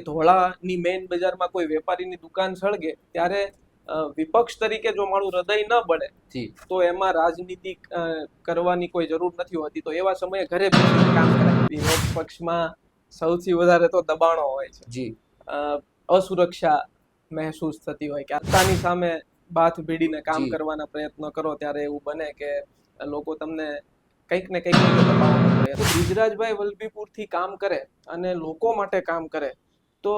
ધોળાની main બજારમાં કોઈ વેપારીની દુકાન સળગે ત્યારે વિપક્ષ તરીકે જો મારું હૃદય ન બળે તો એમાં રાજનીતિ કરવાની કોઈ જરૂર નથી હોતી. તો એવા સમયે ઘરે બેસીને કામ કરાય. વિરોધ પક્ષમાં સૌથી વધારે તો દબાણો હોય છે, અસુરક્ષા મહેસૂસ થતી હોય કે પોતાની સામે બાથ ભીડીને કામ કરવાના પ્રયત્નો કરો ત્યારે એવું બને કે લોકો તમને કંઈક ને કંઈક દબાવવાનો પ્રયત્ન. બ્રિજરાજભાઈ વલભીપુરથી કામ કરે અને લોકો માટે કામ કરે તો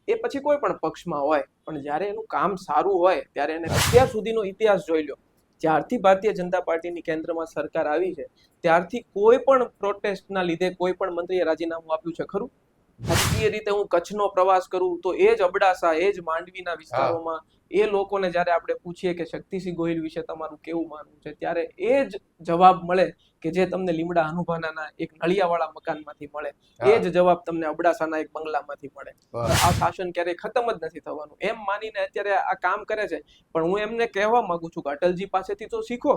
એ પછી કોઈ પણ પક્ષમાં હોય, પણ જ્યારે એનું કામ સારું હોય ત્યારે એને અત્યાર સુધીનો ઇતિહાસ જોઈ લો. જ્યારથી ભારતીય જનતા પાર્ટીની કેન્દ્રમાં સરકાર આવી છે ત્યારથી કોઈ પણ પ્રોટેસ્ટના લીધે કોઈ પણ મંત્રીએ રાજીનામું આપ્યું છે ખરું? રાજકીય રીતે હું કચ્છનો પ્રવાસ કરું તો એ જ અબડાસા, એ જ માંડવીના વિસ્તારોમાં એ લોકોને જ્યારે આપણે પૂછીએ કે શક્તિસિંહ ગોહિલ વિશે તમારું કેવું માનવું છે, ત્યારે એ જ જવાબ મળે કે જે તમને લીમડા હનુભાનાના એક નળિયાવાળા મકાનમાંથી મળે, એ જ જવાબ તમને અબડાસાના એક બંગલામાંથી મળે. આ શાસન ક્યારેય ખતમ જ નથી થવાનું એમ માનીને અત્યારે આ કામ કરે છે. પણ હું એમને કહેવા માંગુ છું કે અટલજી પાસેથી તો શીખો.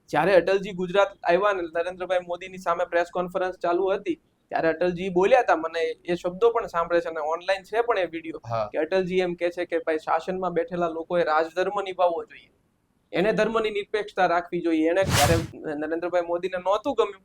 જ્યારે અટલજી ગુજરાત આવ્યા ને નરેન્દ્રભાઈ મોદીની સામે પ્રેસ કોન્ફરન્સ ચાલુ હતી ત્યારે અટલજી બોલ્યા હતા, મને એ શબ્દો પણ સાંભળે છે અને ઓનલાઈન છે પણ એ વિડીયો, કે અટલજી એમ કે છે કે ભાઈ શાસનમાં બેઠેલા લોકોએ રાજધર્મ નિભાવવો જોઈએ, એને ધર્મની નિરપેક્ષતા રાખવી જોઈએ. એને જ્યારે નરેન્દ્રભાઈ મોદીને નહોતું ગમ્યું.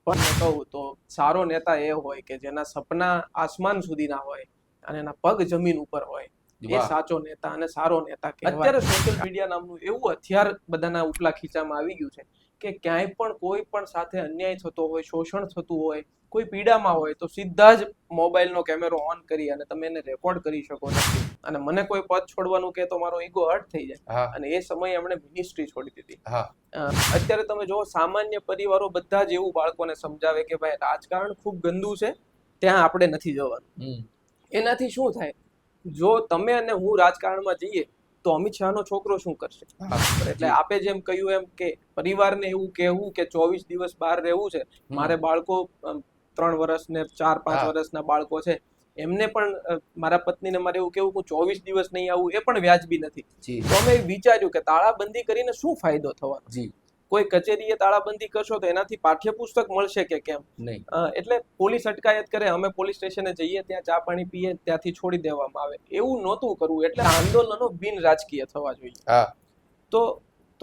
પણ કહું તો સારો નેતા એ હોય કે જેના સપના આસમાન સુધીના હોય અને એના પગ જમીન ઉપર હોય, એ સાચો નેતા અને સારો નેતા કહેવાય. અત્યારે સોશિયલ મીડિયા નામનું એવું હથિયાર બધાના ઉપલા ખીચામાં આવી ગયું છે કે ક્યાંય પણ કોઈ પણ સાથે અન્યાય થતો હોય, શોષણ થતું હોય, કોઈ પીડામાં હોય તો સીધા જ મોબાઈલનો કેમેરો ઓન કરી અને તમે એને રેકોર્ડ કરી શકો છો. અને મને કોઈ પદ છોડવાનું કે તો મારો ઈગો હર્ટ થઈ જાય. અને એ સમયે એમણે મિનિસ્ટ્રી છોડી દીધી. અત્યારે તમે જો સામાન્ય પરિવારો બધા જ એવું બાળકોને સમજાવે કે ભાઈ રાજકારણ ખૂબ ગંદુ છે, ત્યાં આપણે નથી જવાનું. એનાથી શું થાય? જો તમે અને હું રાજકારણમાં જઈએ તો અમિત શાહનો છોકરો શું કરશે? એટલે આપે જેમ કહ્યું એમ કે પરિવારને એવું કહેવું કે 24 દિવસ બહાર રહેવું છે, મારે બાળકો 3 વર્ષ ને 4-5 વર્ષના બાળકો છે, એમને પણ મારા પત્નીને મારે એવું કેવું હું 24 દિવસ નહીં આવું એ પણ વ્યાજબી નથી. તો અમે વિચાર્યું કે તાળાબંધી કરીને શું ફાયદો થવાનો? કોઈ કચેરીએ તાળાબંધી કરશો તો એનાથી પાઠ્યપુસ્તક મળશે કે કેમ? એટલે પોલીસ અટકાયત કરે, અમે પોલીસ સ્ટેશને જઈએ, ત્યાં ચા પાણી પીએ, ત્યાંથી છોડી દેવામાં આવે. એવું નહોતું કરવું. એટલે આંદોલનો બિન રાજકીય થવા જોઈએ.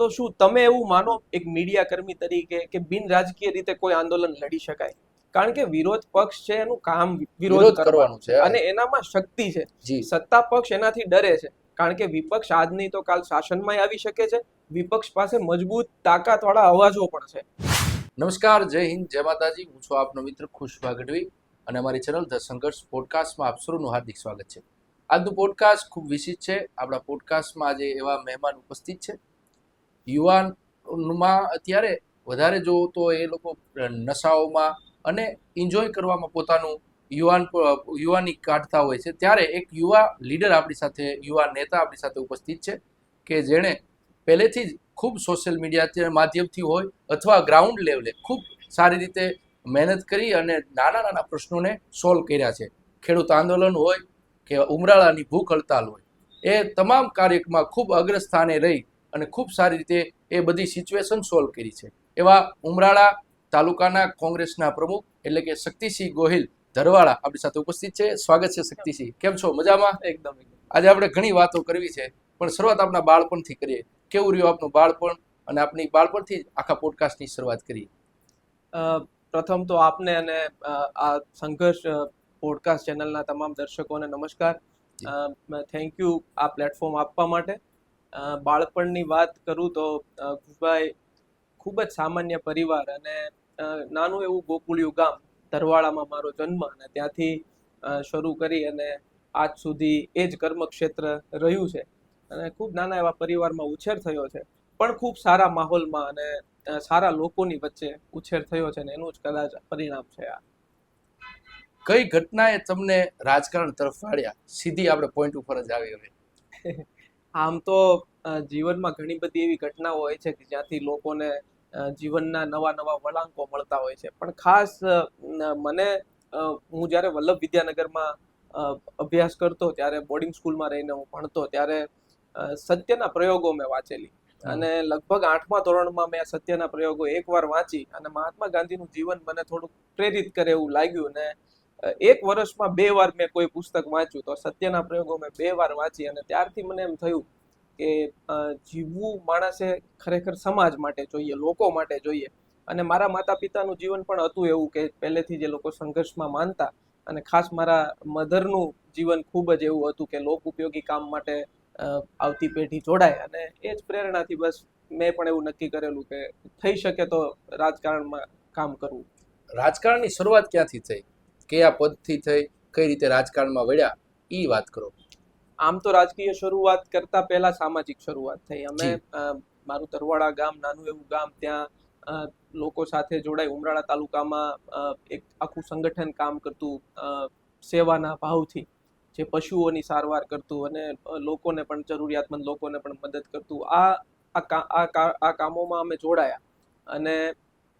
તો શું તમે એવું માનો એક મીડિયા કર્મી તરીકે કે બિન રાજકીય રીતે કોઈ આંદોલન લડી શકાય? કારણ કે વિરોધ પક્ષ છે એનું કામ વિરોધ કરવાનું છે અને એનામાં શક્તિ છે. સત્તા પક્ષ એનાથી ડરે છે કારણ કે વિપક્ષ આજ નહીં તો કાલ શાસનમાં આવી શકે છે. વિપક્ષ પાસે મજબૂત તાકાતવાળા અવાજો પણ છે. નમસ્કાર, જય હિન્દ, જય માતાજી. હું છું આપનો મિત્ર ખુશવા ગઢવી અને અમારી ચેનલ ધ સંઘર્ષ પોડકાસ્ટમાં આપ સૌનું હાર્દિક સ્વાગત છે. આજનું પોડકાસ્ટ ખૂબ વિશિષ્ટ છે. આપણા પોડકાસ્ટમાં આજે એવા મહેમાન ઉપસ્થિત છે. યુવાનમાં અત્યારે વધારે જોવો તો એ લોકો નશાઓમાં અને એન્જોય કરવામાં પોતાનું યુવાની કાઢતા હોય છે. ત્યારે એક યુવા લીડર આપણી સાથે, યુવા નેતા આપણી સાથે ઉપસ્થિત છે કે જેણે પહેલેથી જ ખૂબ સોશિયલ મીડિયા માધ્યમથી હોય અથવા ગ્રાઉન્ડ લેવલે ખૂબ સારી રીતે મહેનત કરી અને નાના નાના પ્રશ્નોને સોલ્વ કર્યા છે. ખેડૂત આંદોલન હોય કે ઉમરાળાની ભૂખ હડતાલ હોય, એ તમામ કાર્યક્રમમાં ખૂબ અગ્રસ્થાને રહી અને ખૂબ સારી રીતે એ બધી સિચ્યુએશન સોલ્વ કરી છે. એવા ઉમરાળા તાલુકાના કોંગ્રેસના પ્રમુખ એટલે કે શક્તિસિંહ ગોહિલ ધરવાડા આપણી સાથે ઉપસ્થિત છે. સ્વાગત છે શક્તિસિંહ. કેમ છો? મજામાં? એકદમ. આજે આપણે ઘણી વાતો કરવી છે, પણ શરૂઆત આપણા બાળપણથી કરીએ. કેવું રહ્યું આપનું બાળપણ અને આપની બાળપણથી જ આખા પોડકાસ્ટની શરૂઆત કરીએ. પ્રથમ તો આપને અને આ સંઘર્ષ પોડકાસ્ટ ચેનલના તમામ દર્શકોને નમસ્કાર. થેન્ક યુ આ પ્લેટફોર્મ આપવા માટે. બાળપણની વાત કરું તો ખુશભાઈ ખૂબ જ સામાન્ય પરિવાર અને નાનું એવું ગોકુળિયું ગામ ધરવાડામાં મારો જન્મ અને ત્યાંથી શરૂ કરી અને આજ સુધી એ જ કર્મક્ષેત્ર રહ્યું છે અને ખૂબ નાના એવા પરિવારમાં ઉછેર થયો છે, પણ ખૂબ સારા માહોલમાં અને સારા લોકોની વચ્ચે ઉછેર થયો છે ને એનું જ કદાચ પરિણામ છે આ. કઈ ઘટનાએ તમને રાજકારણ તરફ વાળ્યા? સીધી આપણે પોઈન્ટ ઉપર જ આવી હવે. આમ તો જીવનમાં ઘણી બધી એવી ઘટનાઓ હોય છે કે જ્યાંથી લોકોને જીવનના નવા નવા વળાંકો મળતા હોય છે, પણ ખાસ મને હું જ્યારે વલ્લભ વિદ્યાનગરમાં અભ્યાસ કરતો ત્યારે બોર્ડિંગ સ્કૂલમાં રહીને હું ભણતો ત્યારે સત્યના પ્રયોગો મેં વાંચેલી અને લગભગ 8મા ધોરણમાં મેં સત્યના પ્રયોગો એકવાર વાંચી અને મહાત્મા ગાંધીનું જીવન મને થોડુંક પ્રેરિત કરે એવું લાગ્યું ને એક વર્ષમાં 2 વાર મેં કોઈ પુસ્તક વાંચ્યું, તો સત્યના પ્રયોગો મેં 2 વાર વાંચી, અને ત્યારથી મને એમ થયું કે જીવવું માણસે ખરેખર સમાજ માટે જોઈએ, લોકો માટે જોઈએ. અને મારા માતા પિતાનું જીવન પણ હતું એવું કે પહેલેથી જે લોકો સંઘર્ષમાં માનતા, અને ખાસ મારા મધરનું જીવન ખૂબ જ એવું હતું કે લોક ઉપયોગી કામ માટે આવતી પેઢી જોડાય, અને એ જ પ્રેરણાથી બસ મેં પણ એવું નક્કી કરેલું કે થઈ શકે તો રાજકારણમાં કામ કરવું. રાજકારણની શરૂઆત ક્યાંથી થઈ, કયા પદથી થઈ, કઈ રીતે રાજકારણમાં વળ્યા, ઈ વાત કરો. આમ તો રાજકીય શરૂઆત કરતા પહેલા સામાજિક શરૂઆત થઈ. અમે જી. મારું તરવાડા ગામ, નાનું એવું ગામ, ત્યાં લોકો સાથે જોડાઈ. ઉમરાળા તાલુકામાં એક આખું સંગઠન કામ કરતું, સેવાના ભાવથી, જે પશુઓની સારવાર કરતું અને લોકોને પણ, જરૂરિયાતમંદ લોકોને પણ મદદ કરતું. આ કામોમાં અમે જોડાયા, અને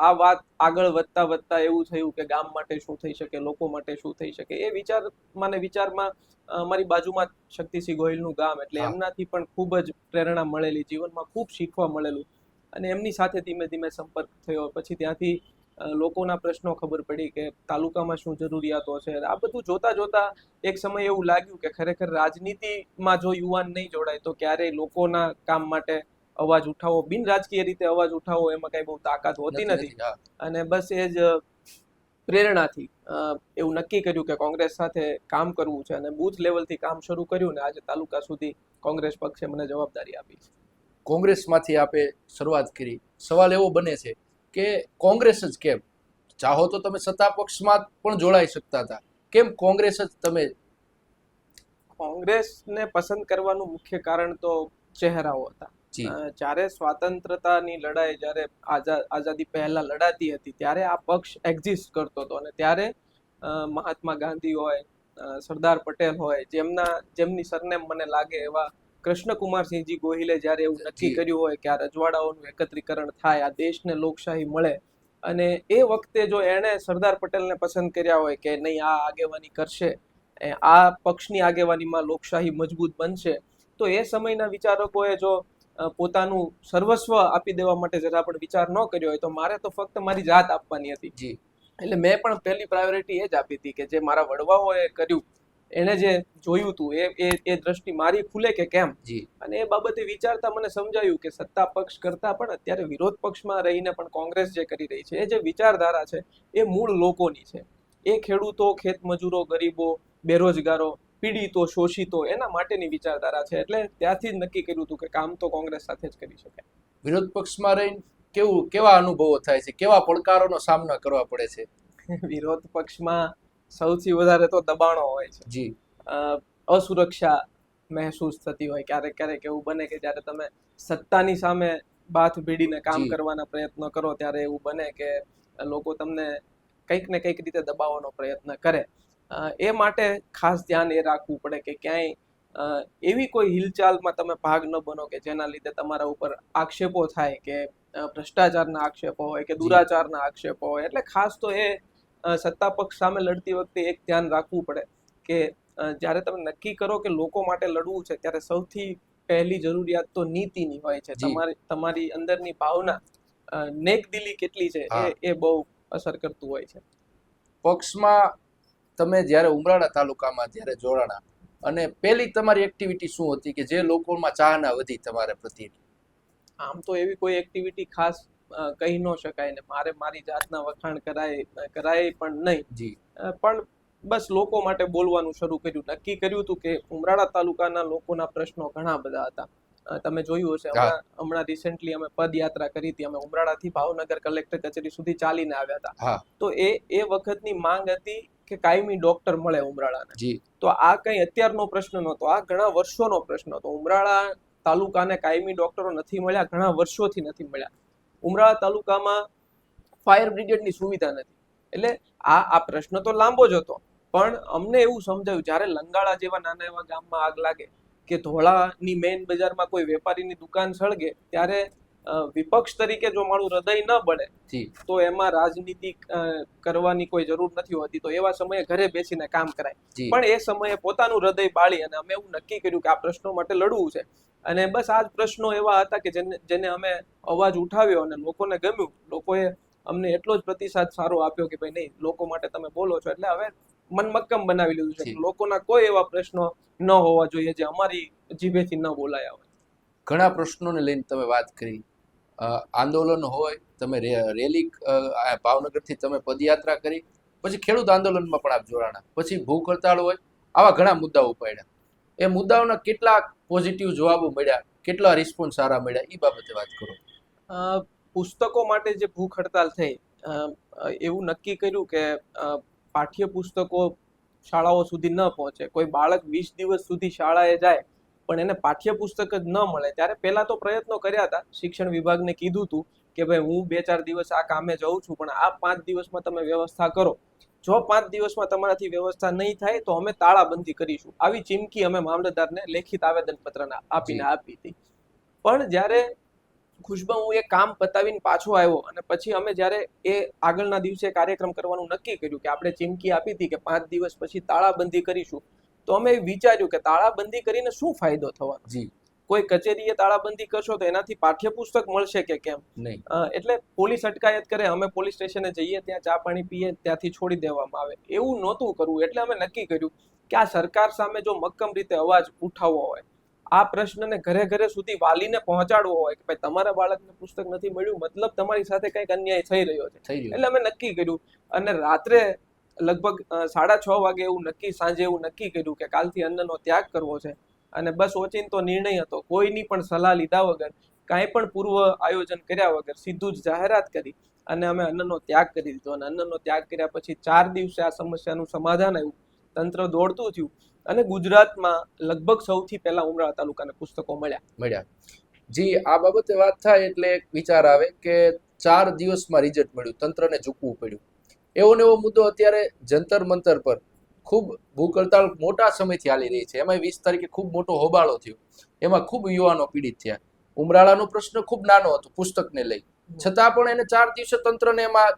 આ વાત આગળ વધતા વધતા એવું થયું કે ગામ માટે શું થઈ શકે, લોકો માટે શું થઈ શકે. એ વિચારમાં મારી બાજુમાં શક્તિસિંહ ગોહિલનું ગામ, એટલે એમનાથી પણ ખૂબ જ પ્રેરણા મળેલી, જીવનમાં ખૂબ શીખવા મળેલું, અને એમની સાથે ધીમે ધીમે સંપર્ક થયો. પછી ત્યાંથી લોકોના પ્રશ્નો ખબર પડી કે તાલુકામાં શું જરૂરિયાતો છે. આ બધું જોતા જોતા એક સમય એવું લાગ્યું કે ખરેખર રાજનીતિમાં જો યુવાન નહીં જોડાય તો ક્યારેય લોકોના કામ માટે અવાજ ઉઠાવો, બિન રાજકીય રીતે અવાજ ઉઠાવો, એમાં કઈ બહુ તાકાત હોતી નથી. અને બસ એ જ પ્રેરણાથી એવું નક્કી કર્યું કે કોંગ્રેસ સાથે કામ કરવું છે, અને બૂથ લેવલથી કામ શરૂ કર્યું, ને આજે તાલુકા સુધી કોંગ્રેસ પક્ષે મને જવાબદારી આપી છે. કોંગ્રેસમાંથી આપે શરૂઆત કરી. સવાલ એવો બને છે કે કોંગ્રેસ જ કેમ? ચાહો તો તમે સત્તા પક્ષમાં પણ જોડાઈ શકતા હતા, કેમ કોંગ્રેસ જ તમે? કોંગ્રેસને પસંદ કરવાનું મુખ્ય કારણ તો ચહેરાઓ હતા. જ્યારે સ્વાતંત્રતાની લડાઈ, જ્યારે આઝાદી પહેલા લડાતી હતી, ત્યારે આ પક્ષ એક્ઝિસ્ટ કરતો હતો, અને ત્યારે મહાત્મા ગાંધી હોય, સરદાર પટેલ હોય, જેમની સરનેમ મને લાગે એવા કૃષ્ણકુમારસિંહજી ગોહિલે જ્યારે એવું નક્કી કર્યું હોય કે આ રજવાડાઓનું એકત્રીકરણ થાય, આ દેશને લોકશાહી મળે, અને એ વખતે જો એણે સરદાર પટેલને પસંદ કર્યા હોય કે નહીં, આ આગેવાની કરશે, આ પક્ષની આગેવાનીમાં લોકશાહી મજબૂત બનશે, તો એ સમયના વિચારકોએ જો પોતાનું સર્વસ્વ આપી દેવા માટે જરા પણ વિચાર ન કર્યો હોય, તો મારે તો ફક્ત મારી જાત આપવાની હતી. એટલે મેં પણ પહેલી પ્રાયોરિટી એ જ આપી હતી કે જે મારા વડવાઓએ કર્યું, એને જે જોયું હતું, એ દ્રષ્ટિ મારી ખુલે કે કેમ. અને એ બાબતે વિચારતા મને સમજાયું કે સત્તા પક્ષ કરતા પણ અત્યારે વિરોધ પક્ષમાં રહીને પણ કોંગ્રેસ જે કરી રહી છે, એ જે વિચારધારા છે, એ મૂળ લોકોની છે. એ ખેડૂતો, ખેતમજૂરો, ગરીબો, બેરોજગારો, પીડિતો, શોષિતો, એના માટેની વિચારધારા છે. એટલે ત્યાંથી જ નક્કી કર્યું હતું કે કામ તો કોંગ્રેસ સાથે જ કરી શકાય. વિરોધ પક્ષમાં રહીને કેવા અનુભવો થાય છે, કેવા પડકારોનો સામનો કરવા પડે છે? વિરોધ પક્ષમાં સૌથી વધારે તો દબાણો હોય છે. અસુરક્ષા મહેસૂસ થતી હોય. ક્યારેક ક્યારેક એવું બને કે જ્યારે તમે સત્તાની સામે બાથ ભીડીને કામ કરવાના પ્રયત્નો કરો, ત્યારે એવું બને કે લોકો તમને કંઈક ને કંઈક રીતે દબાવવાનો પ્રયત્ન કરે. એ માટે ખાસ ધ્યાન એ રાખવું પડે કે ક્યાંય એવી કોઈ હિલચાલમાં તમે ભાગ ન બનો કે જેના લીધે તમારા ઉપર આક્ષેપો થાય, કે ભ્રષ્ટાચારના આક્ષેપો હોય, કે દુરાચારના આક્ષેપો હોય. એટલે ખાસ તો એ સત્તા પક્ષ સામે લડતી વખતે એક ધ્યાન રાખવું પડે કે જ્યારે તમે નક્કી કરો કે લોકો માટે લડવું છે, ત્યારે સૌથી પહેલી જરૂરિયાત તો નીતિની હોય છે. તમારી અંદરની ભાવના, નેકદિલી કેટલી છે, એ બહુ અસર કરતું હોય છે. પક્ષમાં તમે જ્યારે ઉમરાળા તાલુકામાં જ્યારે જોડાણા, અને પહેલી તમારી એક્ટિવિટી શું હતી કે જે લોકોમાં ચાહના વધી તમારા પ્રત્યે? આમ તો એવી કોઈ એક્ટિવિટી ખાસ કહી ન શકાય, ને મારે મારી જાતના વખાણ કરાય પણ નહીં. પણ બસ લોકો માટે બોલવાનું શરૂ કર્યું. નક્કી કર્યું હતું કે ઉમરાળા તાલુકાના લોકોના પ્રશ્નો ઘણા બધા હતા. તમે જોયું હશે, હમણાં રિસેન્ટલી અમે પદયાત્રા કરી હતી. અમે ઉમરાળાથી ભાવનગર કલેક્ટર કચેરી સુધી ચાલીને આવ્યા હતા. તો એ વખતની માંગ હતી કે કાયમી ડોક્ટર મળે ઉમરાળાને. તો આ કઈ અત્યારનો પ્રશ્ન નહોતો, આ ઘણા વર્ષોનો પ્રશ્ન હતો. ઉમરાળા તાલુકાને કાયમી ડોક્ટરો નથી મળ્યા, ઘણા વર્ષોથી નથી મળ્યા. ઉમરાળા તાલુકામાં ફાયર બ્રિગેડની સુવિધા નથી. એટલે આ પ્રશ્ન તો લાંબો જ હતો, પણ અમને એવું સમજાયું, જ્યારે લંગાળા જેવા નાના એવા ગામમાં આગ લાગે, કે ધોળાની મેઇન બજારમાં કોઈ વેપારીની દુકાન સળગે, ત્યારે વિપક્ષ તરીકે જો મારું હૃદય ન બળે તો એમાં રાજનીતિ કરવાની કોઈ જરૂર નથી હોતી. તો એવા સમયે ઘરે બેસીને કામ કરાય. પણ એ સમયે પોતાનું હૃદય બાળી અને અમે એવું નક્કી કર્યું કે આ પ્રશ્નો માટે લડવું છે. અને બસ આ જ પ્રશ્નો એવા હતા કે જેને અમે અવાજ ઉઠાવ્યો અને લોકોને ગમ્યું. લોકોએ અમને એટલો જ પ્રતિસાદ સારો આપ્યો કે ભાઈ નહીં, લોકો માટે તમે બોલો છો. એટલે હવે મનમક્કમ બનાવી લીધું છે જી. કે લોકોના કોઈ એવા પ્રશ્નો ન હોવા જોઈએ જે અમારી જીભેથી ન બોલાયા હોય. ઘણા પ્રશ્નોને લઈને તમે વાત કરી. આંદોલન હોય, તમે રેલી ભાવનગરથી તમે પદયાત્રા કરી, પછી ખેડૂત આંદોલનમાં પણ આપ જોડાણા, પછી ભૂખ હડતાળ હોય, આવા ઘણા મુદ્દાઓ ઉપાડ્યા. એ મુદ્દાઓના કેટલા પોઝિટિવ જવાબો મળ્યા, કેટલા રિસ્પોન્સ સારા મળ્યા, એ બાબતે વાત કરો. પુસ્તકો માટે જે ભૂખ હડતાલ થઈ, એવું નક્કી કર્યું કે પાઠ્ય પુસ્તકો શાળાઓ સુધી ન પહોંચે. કોઈ બાળક 20 દિવસ સુધી શાળાએ જાય પણ એને પાઠ્ય પુસ્તક જ ન મળે, ત્યારે પહેલા તો પ્રયત્નો કર્યા હતા. શિક્ષણ વિભાગને કીધું હતું કે ભાઈ હું 2-4 દિવસ આ કામે જઉં છું, પણ આ 5 દિવસમાં તમે વ્યવસ્થા કરો. જો 5 દિવસમાં તમારાથી વ્યવસ્થા નહીં થાય તો અમે તાળાબંધી કરીશું. આવી ચીમકી અમે મામલતદારને લેખિત આવેદનપત્ર આપીને આપી હતી. પણ જ્યારે ખુશબા હું એ કામ પતાવીને પાછો આવ્યો અને પછી અમે જ્યારે એ આગળના દિવસે કાર્યક્રમ કરવાનું નક્કી કર્યું કે આપણે ચીમકી આપી હતી કે 5 દિવસ પછી તાળાબંધી કરીશું, તો અમે વિચાર્યું કે તાળાબંધી કરીને શું ફાયદો થવાનો. જી. કોઈ કચેરીએ તાળાબંધી કરશો તો એનાથી પાઠ્યપુસ્તક મળશે કે કેમ? નહીં. એટલે પોલીસ અટકાયત કરે, અમે પોલીસ સ્ટેશને જઈએ, ત્યાં ચા પાણી પીએ, ત્યાંથી છોડી દેવામાં આવે. એવું નહોતું કરવું. એટલે અમે નક્કી કર્યું કે આ સરકાર સામે જો મક્કમ રીતે અવાજ ઉઠાવવો હોય, આ પ્રશ્નને ઘરે ઘરે સુધી વાલીને પહોંચાડવો હોય કે ભાઈ તમારા બાળકને પુસ્તક નથી મળ્યું, મતલબ તમારી સાથે કંઈક અન્યાય થઈ રહ્યો છે. એટલે અમે નક્કી કર્યું અને રાત્રે લગભગ 6:30 વાગે એવું નક્કી, સાંજે એવું નક્કી કર્યું કે કાલથી અન્નનો ત્યાગ કરવો છે. અને બસ ઓચિંતો નિર્ણય હતો, કોઈની પણ સલાહ લીધા વગર, કાંઈ પણ પૂર્વ આયોજન કર્યા વગર સીધું જ જાહેરાત કરી અને અમે અન્નનો ત્યાગ કરી દીધો. અને અન્નનો ત્યાગ કર્યા પછી 4 દિવસે આ સમસ્યાનું સમાધાન આવ્યું, તંત્ર દોડતું થયું અને ગુજરાતમાં લગભગ સૌથી પહેલા ઉમરાળા તાલુકાને પુસ્તકો મળ્યા. જી, આ બાબતે વાત થાય એટલે એક વિચાર આવે કે 4 દિવસમાં રિઝલ્ટ મળ્યું, તંત્રને ઝૂકવું પડ્યું. એવો ને એવો મુદ્દો અત્યારે જંતર મંતર પર ખૂબ ભૂખ હડતાળ મોટા સમયથી હાલી રહી છે. એમાં 20 તારીખે ખૂબ મોટો હોબાળો થયો, એમાં ખૂબ યુવાનો પીડિત થયા. ઉમરાળાનો પ્રશ્ન ખૂબ નાનો હતો પુસ્તકને લઈ, છતાં પણ એને 4 દિવસે તંત્રને એમાં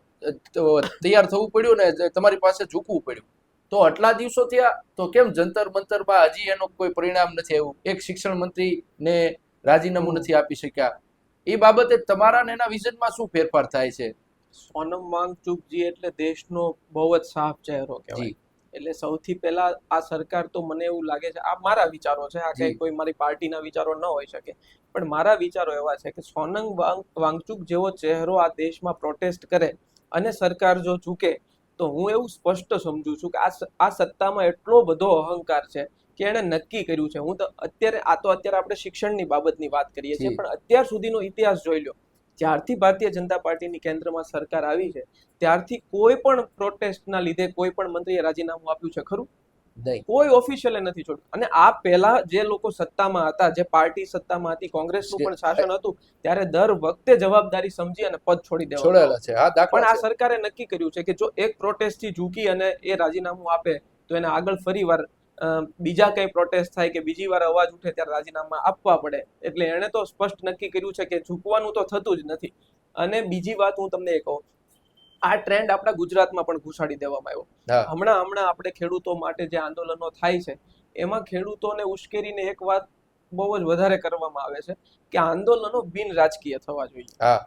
તૈયાર થવું પડ્યું ને તમારી પાસે ઝૂકવું પડ્યું. તો આટલા દિવસો થયા તો કેમ જંતર મંતરમાં હજી એનો કોઈ પરિણામ નથી આવ્યું? એક શિક્ષણ મંત્રીને રાજીનામું નથી આપી શક્યા. એ બાબતે તમારા ને એના વિઝનમાં શું ફેરફાર થાય છે? સોનમ વાંગચુકજી એટલે દેશનો બહુ જ સાફ ચહેરો કહેવાય. એટલે સૌથી પહેલા આ સરકાર તો મને એવું લાગે છે, આ મારા વિચારો છે, આ કઈ કોઈ મારી પાર્ટીના વિચારો ન હોઈ શકે, પણ મારા વિચારો એવા છે કે સોનમ વાંગચુક જેવો ચહેરો આ દેશમાં પ્રોટેસ્ટ કરે અને સરકાર જો ઝૂકે તો હું એવું સ્પષ્ટ સમજુ છું કે આ સત્તામાં એટલો બધો અહંકાર છે કે એણે નક્કી કર્યું છે. હું તો અત્યારે આપણે શિક્ષણની બાબતની વાત કરીએ છીએ, પણ અત્યાર સુધીનો ઇતિહાસ જોઈ લો. જ્યારથી ભારતીય જનતા પાર્ટીની કેન્દ્રમાં સરકાર આવી છે ત્યારથી કોઈ પણ પ્રોટેસ્ટના લીધે કોઈ પણ મંત્રીએ રાજીનામું આપ્યું છે ખરું? કોઈ ઓફિશિયલે નથી છોડ્યું. અને આ પહેલા જે લોકો સત્તામાં હતા, જે પાર્ટી સત્તામાં હતી, કોંગ્રેસનું પણ શાસન હતું, ત્યારે દર વખતે જવાબદારી સમજી અને પદ છોડી દેવાના છે. પણ આ સરકારે નક્કી કર્યું છે કે જો એક પ્રોટેસ્ટથી ઝૂકી અને એ રાજીનામું આપે તો એને આગળ ફરીવાર બીજા કઈ પ્રોટેસ્ટ થાય કે બીજી વાર અવાજ ઉઠે ત્યારે રાજીનામા આપવા પડે. એટલે એણે તો સ્પષ્ટ નક્કી કર્યું છે કે ઝૂકવાનું તો થતું જ નથી. અને બીજી વાત હું તમને એ કહું, આ ટ્રેન્ડ આપણા ગુજરાતમાં પણ ઘુસાડી દેવામાં આવ્યો. હમણાં આપણે ખેડૂતો માટે જે આંદોલનો થાય છે એમાં ખેડૂતોને ઉશ્કેરીને એક વાત બહુ જ વધારે કરવામાં આવે છે કે આંદોલનો બિન રાજકીય થવા જોઈએ.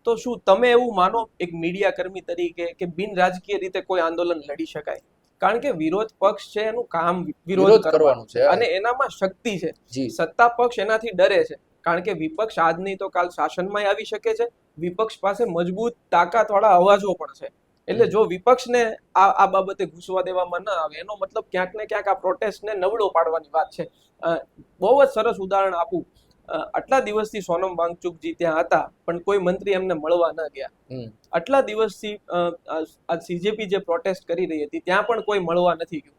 તો શું તમે એવું માનો એક મીડિયા કર્મી તરીકે કે બિન રાજકીય રીતે કોઈ આંદોલન લડી શકાય? કારણ કે વિરોધ પક્ષ છે એનું કામ વિરોધ કરવાનું છે અને એનામાં શક્તિ છે. સત્તા પક્ષ એનાથી ડરે છે કારણ કે વિપક્ષ આજ નહીં તો કાલ શાસનમાં આવી શકે છે. વિપક્ષ પાસે મજબૂત તાકાત વાળા અવાજો પણ છે. એટલે જો વિપક્ષને આ બાબતે ઘૂસવા દેવામાં ન આવે એનો મતલબ ક્યાંક ને ક્યાંક આ પ્રોટેસ્ટને નબળો પાડવાની વાત છે. બહુ જ સરસ ઉદાહરણ આપું. આટલા દિવસથી સોનમ વાંગચુકજી ત્યાં હતા પણ કોઈ મંત્રી એમને મળવા ન ગયા. આટલા દિવસથી આ સીજેપી જે પ્રોટેસ્ટ કરી રહી હતી ત્યાં પણ કોઈ મળવા નથી ગયું.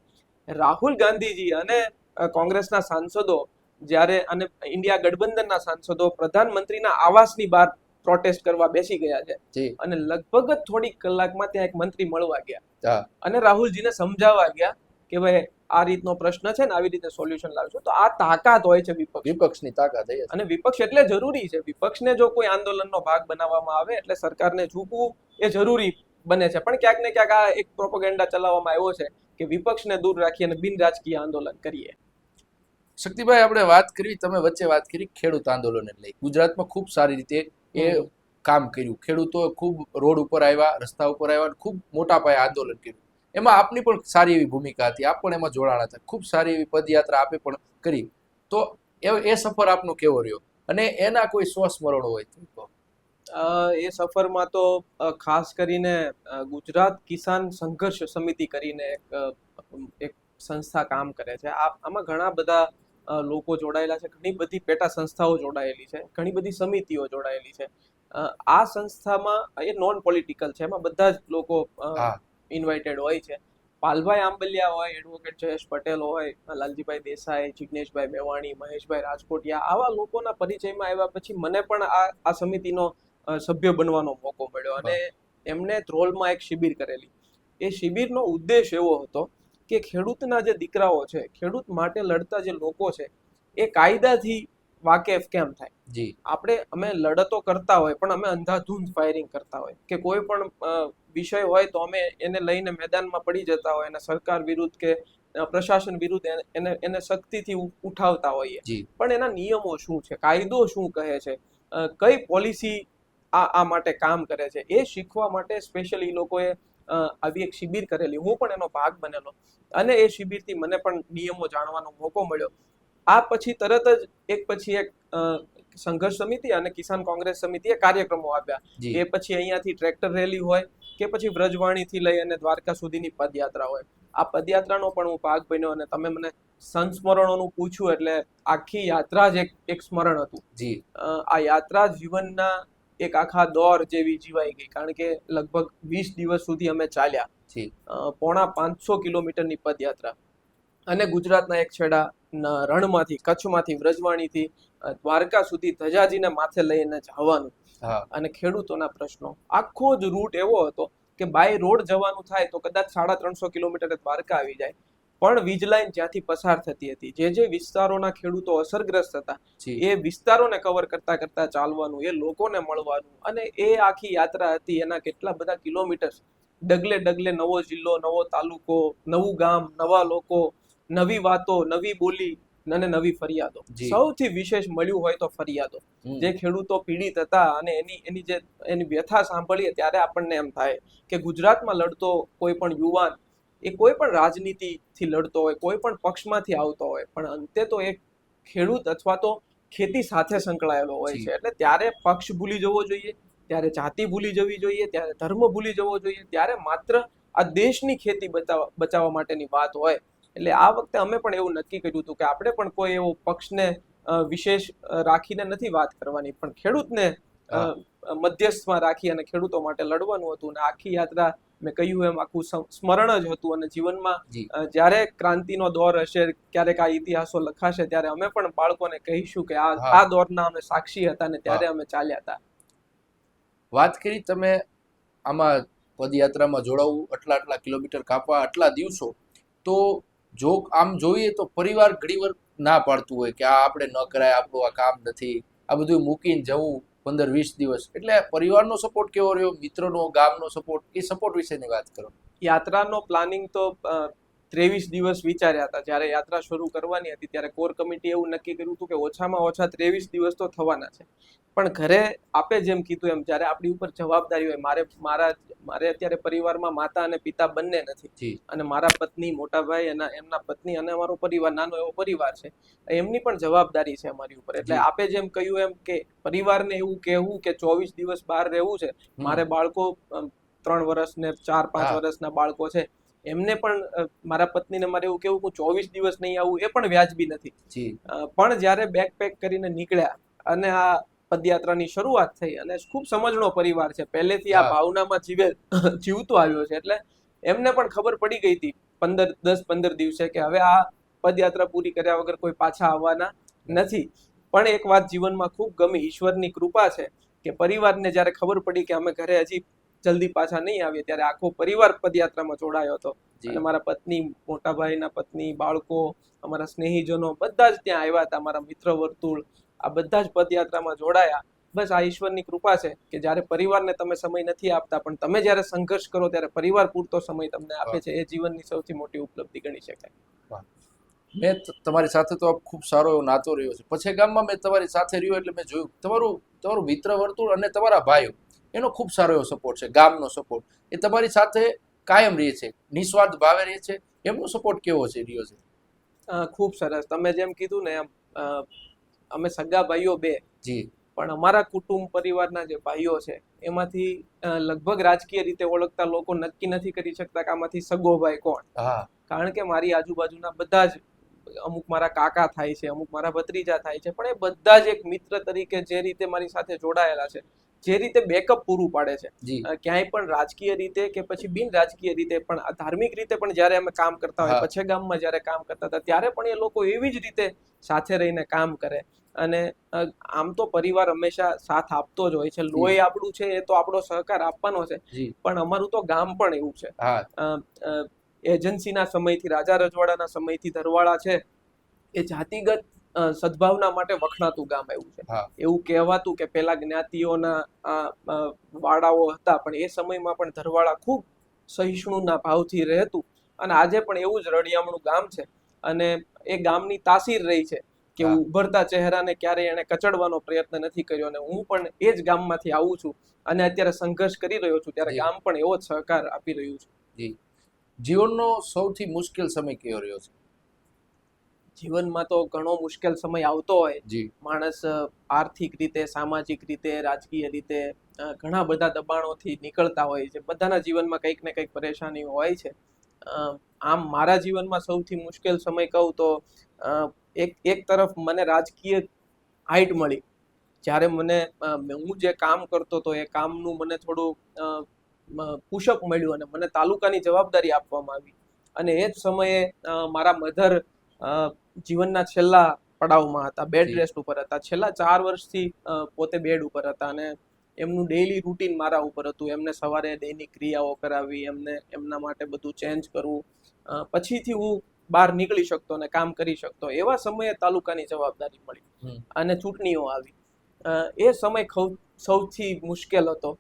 રાહુલ ગાંધીજી અને કોંગ્રેસના સાંસદો જ્યારે અને ઇન્ડિયા ગઠબંધનના સાંસદો પ્રધાનમંત્રીના આવાસની બહાર પ્રોટેસ્ટ કરવા બેસી ગયા છે અને લગભગ જ થોડીક કલાકમાં ત્યાં એક મંત્રી મળવા ગયા અને રાહુલજીને સમજાવવા ગયા કે ભાઈ આ રીતનો પ્રશ્ન છે ને આવી રીતે સોલ્યુશન લાવજો. તો આ તાકાત હોય છે વિપક્ષની તાકાત. અને વિપક્ષ એટલે જરૂરી છે. વિપક્ષને જો કોઈ આંદોલનનો ભાગ બનાવવામાં આવે એટલે સરકારને ઝૂકવું એ જરૂરી બને છે. પણ ક્યાંક ને ક્યાંક આ એક પ્રોપેગેન્ડા ચલાવવામાં આવ્યો છે કે વિપક્ષને દૂર રાખી અને બિન રાજકીય આંદોલન કરીએ. શક્તિભાઈ, આપણે વાત કરી, તમે વચ્ચે વાત કરી ખેડૂત આંદોલનને લઈ. ગુજરાતમાં ખૂબ સારી રીતે એ કામ કર્યું. ખેડૂતો ખૂબ રોડ ઉપર આવ્યા, રસ્તા ઉપર આવ્યા, ખૂબ મોટા પાયે આંદોલન કર્યું. એમાં આપની પણ સારી એવી ભૂમિકા હતી, આપ પણ એમાં જોડાણા હતા, ખૂબ સારી એવી પદયાત્રા આપે પણ કરી. તો એ સફર આપનો કેવો રહ્યો અને એના કોઈ સ્વસ્મરણો હોય તો? એ સફરમાં તો ખાસ કરીને ગુજરાત કિસાન સંઘર્ષ સમિતિ કરીને એક સંસ્થા કામ કરે છે. આમાં ઘણા બધા લોકો જોડાયેલા છે, ઘણી બધી પેટા સંસ્થાઓ જોડાયેલી છે, ઘણી બધી સમિતિઓ જોડાયેલી છે. આ સંસ્થામાં એ નોન પોલિટિકલ છે, એમાં બધા જ લોકો ઇન્વાઇટેડ હોય છે. પાલભાઈ આંબલિયા હોય, એડવોકેટ જયેશ પટેલ હોય, લાલજીભાઈ દેસાઈ, જિગ્નેશભાઈ મેવાણી, મહેશભાઈ રાજકોટિયા, આવા લોકોના પરિચયમાં આવ્યા પછી મને પણ આ સમિતિનો સભ્ય બનવાનો મોકો મળ્યો અને એમને ધ્રોલમાં એક શિબિર કરેલી. એ શિબિરનો ઉદ્દેશ એવો હતો કે ખેડૂતના જે દીકરાઓ છે, ખેડૂત માટે લડતા જે લોકો છે, એ કાયદાથી વાકેફ કેમ થાય. અમે લડતો કરતા હોય પણ અમે અંધાધૂંધ ફાયરિંગ કરતા હોય કે કોઈ પણ વિષય હોય તો અમે એને લઈને મેદાનમાં પડી જતા હોય અને સરકાર વિરુદ્ધ કે પ્રશાસન વિરુદ્ધ એને શક્તિથી ઉઠાવતા હોઈએ. પણ એના નિયમો શું છે, કાયદો શું કહે છે, કઈ પોલિસી આ માટે કામ કરે છે, એ શીખવા માટે સ્પેશિયલી લોકોએ આવી એક શિબિર કરેલી. હું પણ એનો ભાગ બનેલો અને એ શિબિરથી મને પણ નિયમો જાણવાનો મોકો મળ્યો. આ પછી તરત જ એક પછી એક સંઘર્ષ સમિતિ અને કિસાન કોંગ્રેસ સમિતિએ કાર્યક્રમો આપ્યા. એ પછી અહીંયાથી ટ્રેક્ટર રેલી હોય કે પછી વ્રજવાણીથી લઈ અને દ્વારકા સુધીની પદયાત્રા હોય. આ પદયાત્રાનો પણ હું ભાગ બન્યો અને તમે મને સંસ્મરણોનું પૂછ્યું એટલે આખી યાત્રા જ એક સ્મરણ હતું. આ યાત્રા જીવનના એક આખા દોર જેવી જીવાઈ ગઈ, કારણ કે લગભગ 20 દિવસ સુધી અમે ચાલ્યા. 550 કિલોમીટરની પદયાત્રા અને ગુજરાતના એક છેડા રણમાંથી, કચ્છમાંથી, વ્રજવાણીથી દ્વારકા સુધી ધજાજીને માથે લઈને જવાનું અને ખેડૂતોના પ્રશ્નો. આખો જ રૂટ એવો હતો કે બાય રોડ જવાનું થાય તો કદાચ 350 કિલોમીટર દ્વારકા આવી જાય, પણ વીજ લાઈન જ્યાંથી પસાર થતી હતી, જે વિસ્તારોના ખેડૂતો અસરગ્રસ્ત હતા, એ વિસ્તારોને કવર કરતા કરતા ચાલવાનું, એ લોકોને મળવાનું અને એ આખી યાત્રા હતી. એના કેટલા બધા કિલોમીટર, ડગલે ડગલે નવો જિલ્લો, નવો તાલુકો, નવું ગામ, નવા લોકો, નવી વાતો, નવી બોલી અને નવી ફરિયાદો. સૌથી વિશેષ મળ્યું હોય તો ફરિયાદો. જે ખેડૂતો પીડિત હતા અને એની વ્યથા સાંભળીએ ત્યારે આપણને એમ થાય કે ગુજરાતમાં લડતો કોઈ પણ યુવાન, એ કોઈ પણ રાજનીતિથી લડતો હોય, કોઈ પણ પક્ષમાંથી આવતો હોય, પણ અંતે તો એક ખેડૂત અથવા તો ખેતી સાથે સંકળાયેલો હોય છે. એટલે ત્યારે પક્ષ ભૂલી જવો જોઈએ, ત્યારે જાતિ ભૂલી જવી જોઈએ, ત્યારે ધર્મ ભૂલી જવો જોઈએ, ત્યારે માત્ર આ દેશની ખેતી બચાવવા માટેની વાત હોય. એટલે આ વખતે અમે પણ એવું નક્કી કર્યું હતું કે આપણે પણ કોઈ એવો પક્ષને વિશેષ રાખીને નથી વાત કરવાની, પણ ખેડૂતને મધ્યસ્થમાં રાખી અને ખેડૂતો માટે લડવાનું હતું. અને આખી યાત્રા મેં કહ્યું એમ આખું સ્મરણ જ હતું. અને જીવનમાં જ્યારે ક્રાંતિનો દોર હશે, ક્યારેક આ ઇતિહાસો લખાશે, ત્યારે અમે પણ બાળકોને કહીશું કે આ દોરના અમે સાક્ષી હતા અને ત્યારે અમે ચાલ્યા હતા. વાત કરી તમે આમાં પદયાત્રામાં જોડાવું, આટલા કિલોમીટર કાપવા, આટલા દિવસો, તો જો આમ જોઈએ તો પરિવાર ઘણીવાર ના પાડતું હોય કે આ આપણે ન કરાય, આપણું આ કામ નથી, આ બધું મૂકીને જવું 15-20 દિવસ. એટલે પરિવારનો સપોર્ટ કેવો રહ્યો, મિત્રોનો, ગામનો સપોર્ટ, એ સપોર્ટ વિશેની વાત કરો. યાત્રાનો પ્લાનિંગ તો 23 દિવસ વિચાર્યા હતા. જ્યારે યાત્રા શરૂ કરવાની હતી ત્યારે કોર કમિટી એવું નક્કી કર્યું હતું કે ઓછામાં ઓછા 23 દિવસ તો થવાના છે. પણ ઘરે આપે જેમ કીધું એમ, જ્યારે આપણી ઉપર જવાબદારી હોય, મારે અત્યારે પરિવારમાં માતા અને પિતા બંને નથી, અને મારા પત્ની, મોટા ભાઈ, એમના પત્ની અને અમારો પરિવાર, નાનો એવો પરિવાર છે, એમની પણ જવાબદારી છે અમારી ઉપર. એટલે આપે જેમ કહ્યું એમ કે પરિવારને એવું કહેવું કે 24 દિવસ બહાર રહેવું છે, મારે બાળકો 3 વર્ષ ને 4-5 વર્ષના બાળકો છે, એમને પણ મારા પત્નીને મારે એવું કેવું હું 24 દિવસ નહીં આવું, એ પણ વ્યાજબી નથી. પણ જ્યારે બેગ પેક કરીને નીકળ્યા અને આ પદયાત્રાની શરૂઆત થઈ, અને ખૂબ સમજણો પરિવાર છે, પહેલેથી આ ભાવનામાં જીવતો આવ્યો છે, એટલે એમને પણ ખબર પડી ગઈ હતી 10-15 દિવસે કે હવે આ પદયાત્રા પૂરી કર્યા વગર કોઈ પાછા આવવાના નથી. પણ એક વાત જીવનમાં ખૂબ ગમી, ઈશ્વરની કૃપા છે કે પરિવારને જ્યારે ખબર પડી કે અમે ઘરે હજી જલ્દી પાછા નહીં આવીએ, ત્યારે આખો પરિવાર પદયાત્રામાં જોડાયો હતો. અને મારા પત્ની, મોટા ભાઈના પત્ની, બાળકો, અમારા સ્નેહીજનો બધા જ ત્યાં આવ્યા હતા. મારા મિત્ર વર્તુળ, આ બધા જ પદયાત્રામાં જોડાયા. બસ આ ઈશ્વરની કૃપા છે કે જ્યારે પરિવારને તમે સમય નથી આપતા, પણ તમે જ્યારે સંઘર્ષ કરો ત્યારે પરિવાર પૂરતો સમય તમને આપે છે. એ જીવનની સૌથી મોટી ઉપલબ્ધિ ગણી શકાય. મેં તમારી સાથે તો ખૂબ સારો એવો નાતો રહ્યો છે. પછી ગામમાં મેં તમારી સાથે રહ્યો એટલે મેં જોયું તમારું મિત્ર વર્તુળ અને તમારા ભાઈઓ, એનો ખૂબ સારો એવો સપોર્ટ છે, ગામનો સપોર્ટ. એ તમારી સાથે કાયમ રહે છે, નિસ્વાર્થ ભાવે રહે છે, એમનો સપોર્ટ કેવો છે રહ્યો છે? ખૂબ સરસ. તમે જેમ કીધું ને એમ અમે સગા ભાઈઓ બે, જી. પણ અમારા કુટુંબ પરિવારના જે ભાઈઓ છે એમાંથી લગભગ રાજકીય રીતે ઓળખતા લોકો નક્કી નથી કરી શકતા કે આમાંથી સગો ભાઈ કોણ. હા. કારણ કે મારી આજુબાજુના બધા જ, અમુક મારા કાકા થાય છે, અમુક મારા ભત્રીજા થાય છે, પણ એ બધા જ એક મિત્ર તરીકે જે રીતે મારી સાથે જોડાયેલા છે, જે રીતે બેકઅપ પૂરું પાડે છે, જી. ક્યાંય પણ રાજકીય રીતે કે પછી બિન રાજકીય રીતે પણ, ધાર્મિક રીતે પણ જ્યારે અમે કામ કરતા હોય, હા. પછે ગામમાં જ્યારે કામ કરતા હતા ત્યારે પણ એ લોકો એવી જ રીતે સાથે રહીને કામ કરે. અને આમ તો પરિવાર હંમેશા સાથ આપતો જ હોય છે, લોહી આપણું છે એ તો આપણો સહકાર આપવાનો છે, જી. પણ અમારું તો ગામ પણ એવું છે. હા. એજન્સીના સમયથી, રાજા રજવાડાના સમયથી ધરવાડા છે એ જાતિગત સદભાવના માટે વખણાતું ગામ એવું છે. હા. એવું કહેવાતું કે પેલા જ્ઞાતિઓના વાડાઓ હતા, પણ એ સમયમાં પણ ધરવાડા ખૂબ સહિષ્ણુના ભાવથી રહેતું, અને આજે પણ એવું જ રળિયામણું ગામ છે. અને એ ગામની તાસીર રહી છે કે હા. ઉભરતા ચહેરાને ક્યારેય એને કચડવાનો પ્રયત્ન નથી કર્યો. અને હું પણ એ જ ગામમાંથી આવું છું અને અત્યારે સંઘર્ષ કરી રહ્યો છું, ત્યારે જી. ગામ પણ એવો જ સહકાર આપી રહ્યું છે. જી. જીવનનો સૌથી મુશ્કેલ સમય કયો રહ્યો છે? જીવનમાં તો ઘણો મુશ્કેલ સમય આવતો હોય. જી. માણસ આર્થિક રીતે, સામાજિક રીતે, રાજકીય રીતે ઘણા બધા દબાણોથી નીકળતા હોય છે. બધાના જીવનમાં કંઈક ને કંઈક પરેશાનીઓ હોય છે. આમ મારા જીવનમાં સૌથી મુશ્કેલ સમય કહું તો એક તરફ મને રાજકીય હાઈટ મળી, જ્યારે હું જે કામ કરતો હતો એ કામનું મને થોડું પુશઅપ મળ્યું અને મને તાલુકાની જવાબદારી આપવામાં આવી. અને એ જ સમયે મારા મધર જીવનના છેલ્લા પડાવમાં હતા, બેડ રેસ્ટ ઉપર હતા, છેલ્લા 4 વર્ષથી પોતે બેડ ઉપર હતા, અને એમનું ડેઈલી રૂટીન મારા ઉપર હતું. એમને સવારે દૈનિક ક્રિયાઓ કરાવી, એમને એમના માટે બધું ચેન્જ કરવું, પછીથી હું બહાર નીકળી શકતો અને કામ કરી શકતો. એવા સમયે તાલુકાની જવાબદારી મળી અને ચૂંટણીઓ આવી. એ સમય સૌથી મુશ્કેલ હતો,